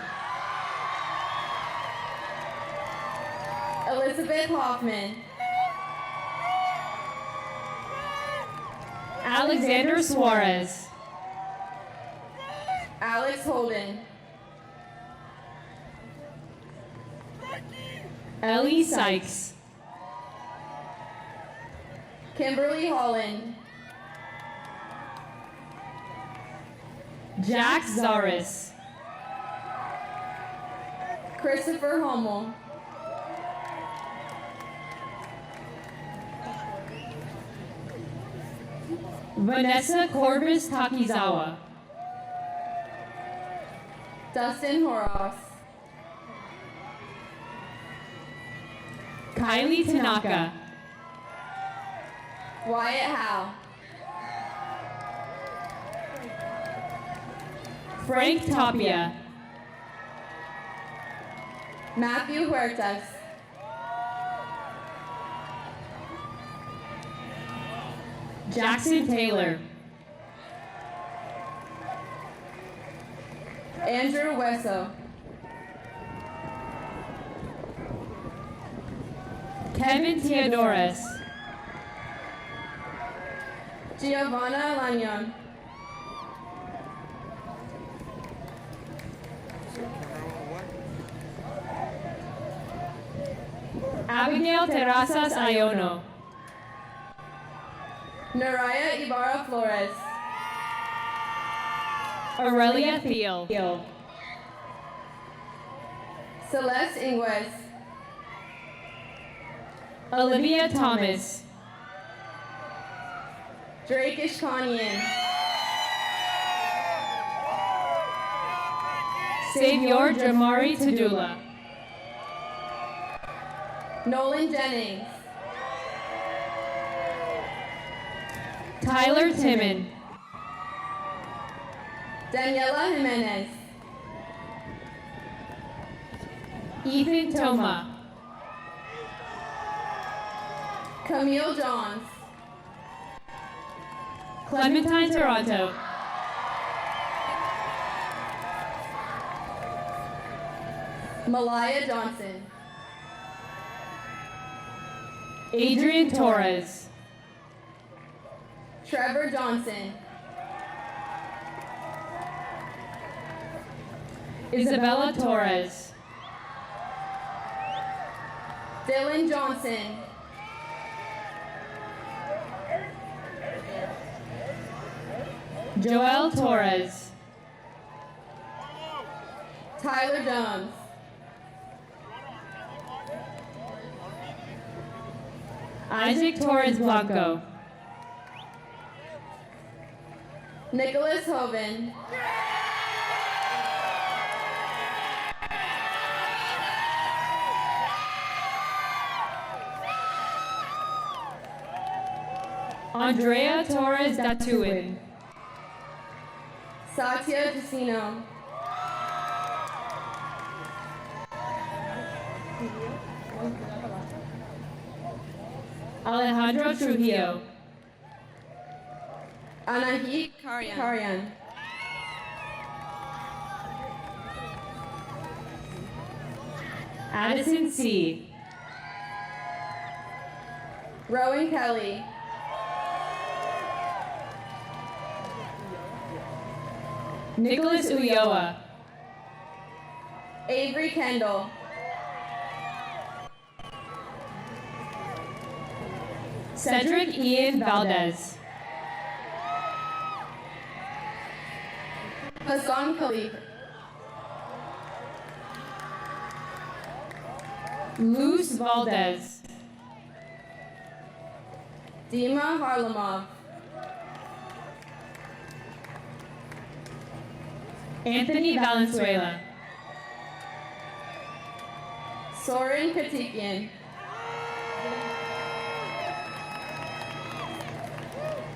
Speaker 9: Elizabeth Hoffman.
Speaker 10: Alexander Suarez.
Speaker 9: Alex Holden.
Speaker 10: Ellie Sykes.
Speaker 9: Kimberly Holland.
Speaker 10: Jack Zaris.
Speaker 9: Christopher Hummel.
Speaker 10: Vanessa Corvus Takizawa.
Speaker 9: Dustin Horos.
Speaker 10: Kylie Tanaka.
Speaker 9: Wyatt Howe.
Speaker 10: Frank Tapia.
Speaker 9: Matthew Huertas.
Speaker 10: Jackson Taylor.
Speaker 9: Andrew Wesso.
Speaker 10: Kevin Theodoris.
Speaker 9: Giovanna Lanyon.
Speaker 10: Abigail Terrazas Ayono.
Speaker 9: Naraya Ibarra Flores.
Speaker 10: Aurelia Thiel.
Speaker 9: Celeste Ingles.
Speaker 10: Olivia Thomas.
Speaker 9: Drake Ishkanian.
Speaker 10: Savior Jamari Tadula.
Speaker 9: Nolan Jennings.
Speaker 10: Tyler Timon.
Speaker 9: Daniela Jimenez.
Speaker 10: Ethan Toma.
Speaker 9: Camille Johns.
Speaker 10: Clementine Toronto.
Speaker 9: Malaya Johnson.
Speaker 10: Adrian Torres.
Speaker 9: Trevor Johnson.
Speaker 10: Isabella Torres.
Speaker 9: Dylan Johnson.
Speaker 10: Joel Torres.
Speaker 9: Tyler Jones.
Speaker 10: Isaac Torres Blanco.
Speaker 9: Nicholas Hoven.
Speaker 10: Andrea Torres Datuin.
Speaker 9: Satya Casino.
Speaker 10: Alejandro Trujillo.
Speaker 9: Anahit Karyan.
Speaker 10: Addison C.
Speaker 9: Rowan Kelly.
Speaker 10: Nicholas Ulloa.
Speaker 9: Avery Kendall.
Speaker 10: Cedric Ian Valdez.
Speaker 9: Hassan Khalif.
Speaker 10: Luz Valdez.
Speaker 9: Dima Harlamov.
Speaker 10: Anthony Valenzuela.
Speaker 9: Soren Katikian.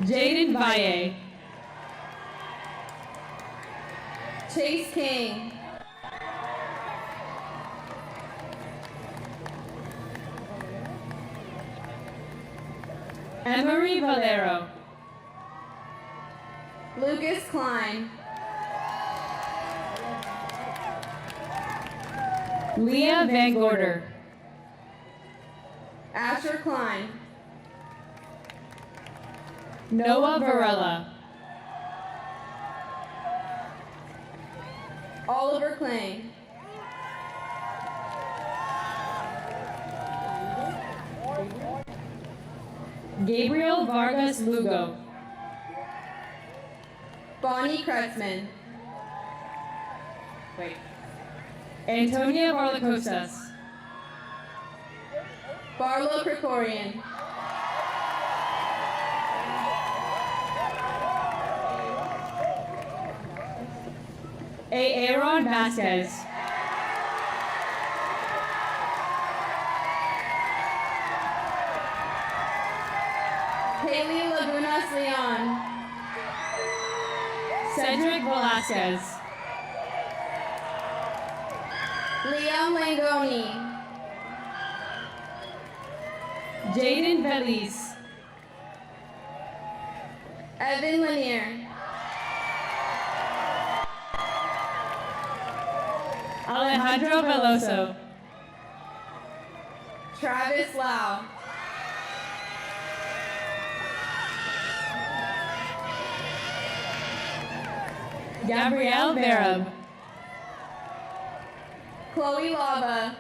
Speaker 10: Jaden Valle.
Speaker 9: Chase King.
Speaker 10: Emery Valero.
Speaker 9: Lucas Klein.
Speaker 10: Leah Van Gorder.
Speaker 9: Asher Klein.
Speaker 10: Noah Varela.
Speaker 9: Oliver Kling.
Speaker 10: Gabriel Vargas Lugo.
Speaker 9: Bonnie Kretzman.
Speaker 10: Antonia Varlacostas.
Speaker 9: Barlow Krikorian.
Speaker 10: Aaron Vasquez.
Speaker 9: Haley Lagunas Leon.
Speaker 10: Cedric Velasquez.
Speaker 9: Liam Langoni.
Speaker 10: Jaden Feliz.
Speaker 9: Evan Lanier.
Speaker 10: Alejandro Veloso.
Speaker 9: Travis Lau.
Speaker 10: Gabrielle Verab.
Speaker 9: Chloe Lava.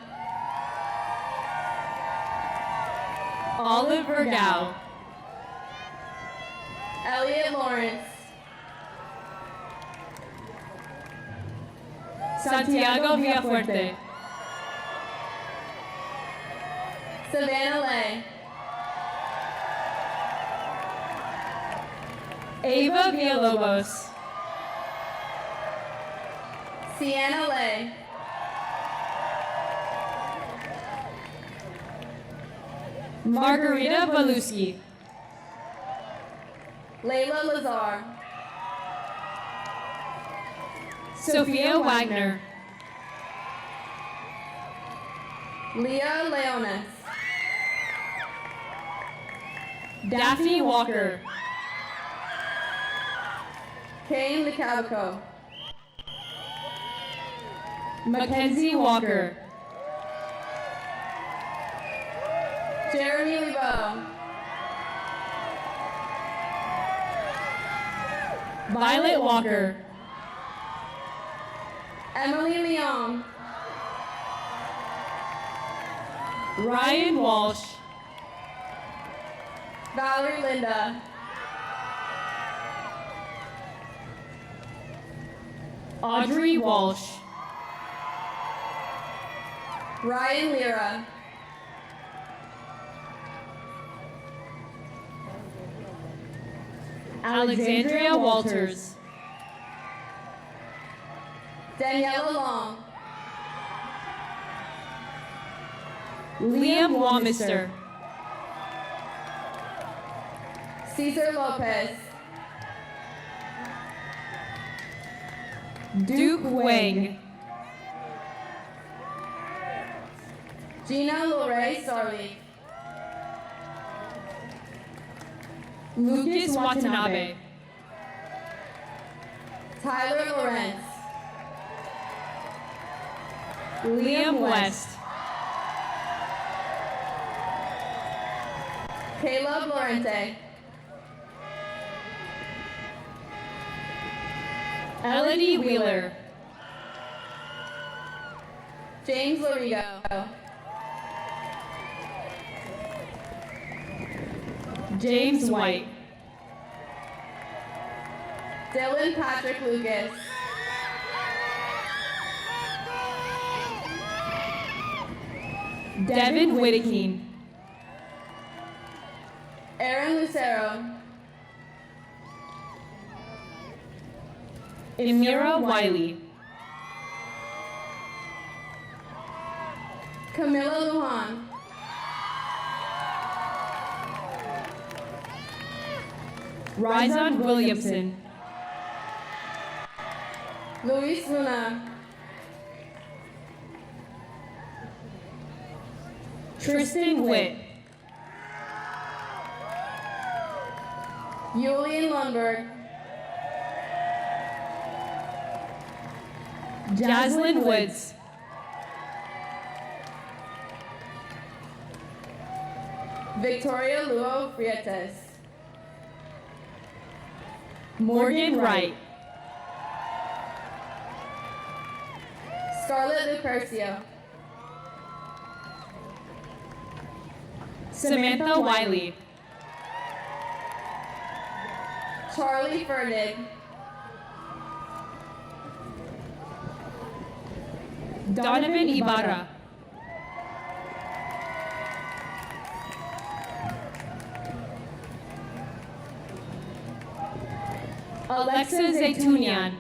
Speaker 10: Olive Vergao.
Speaker 9: Elliot Lawrence.
Speaker 10: Santiago Villafuerte.
Speaker 9: Savannah Lay.
Speaker 10: Ava Villalobos.
Speaker 9: Sienna Lay.
Speaker 10: Margarita Baluski.
Speaker 9: Layla Lazar.
Speaker 10: Sophia Wagner.
Speaker 9: Leah Leonis.
Speaker 10: Daphne Walker.
Speaker 9: Kane Licabico.
Speaker 10: Mackenzie Walker.
Speaker 9: Jeremy Lebo.
Speaker 10: Violet Walker.
Speaker 9: Emily Leon.
Speaker 10: Ryan Walsh.
Speaker 9: Valerie Linda.
Speaker 10: Audrey Walsh.
Speaker 9: Ryan Lira.
Speaker 10: Alexandria Walters.
Speaker 9: Daniela Long.
Speaker 10: Liam Wamister.
Speaker 9: Cesar Lopez.
Speaker 10: Duke Wang.
Speaker 9: Gina Lorraine Starley.
Speaker 10: Lucas Watanabe.
Speaker 9: Tyler Lawrence.
Speaker 10: Liam West.
Speaker 9: Caleb Lorente.
Speaker 10: Elodie Wheeler.
Speaker 9: James Lorigo.
Speaker 10: James White.
Speaker 9: Dylan Patrick Lucas.
Speaker 10: Devin Whittekeen.
Speaker 9: Aaron Lucero.
Speaker 10: Emira Wiley.
Speaker 9: Camilla Lujan.
Speaker 10: Ryzon Williamson.
Speaker 9: Luis Luna.
Speaker 10: Tristan Witt.
Speaker 9: Julian Lundberg.
Speaker 10: Jaslyn Woods.
Speaker 9: Victoria Luo Frietes.
Speaker 10: Morgan Wright.
Speaker 9: Scarlett Lupercio.
Speaker 10: Samantha Wiley.
Speaker 9: Charlie Fernig.
Speaker 10: Donovan Ibarra. Alexa Zaytunian.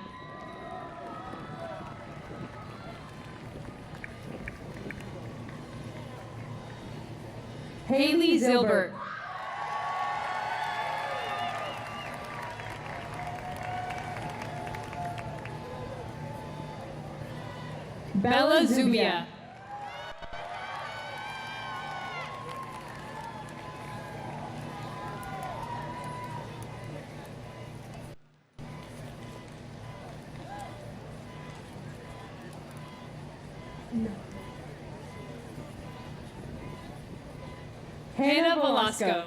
Speaker 10: Haley Zilbert. Bella Zubia. Hannah Velasco.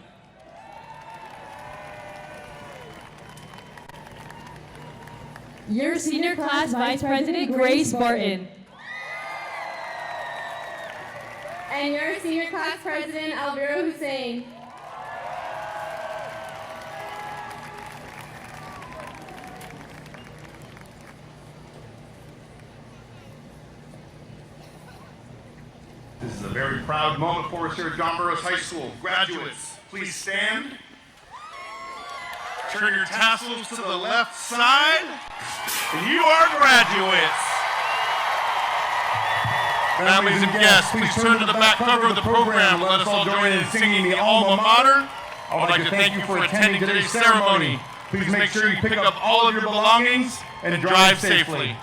Speaker 10: Your senior class vice president, Grace Barton.
Speaker 9: And your senior class president, Alvira Hussein.
Speaker 6: This is a very proud moment for us here at John Burroughs High School. Graduates, please stand. Turn your tassels to the left side. And you are graduates. Families and guests, please turn to the back cover of the program. Let us all join in singing the alma mater. I would like to thank you for attending today's ceremony. Please make sure you pick up all of your belongings and drive safely.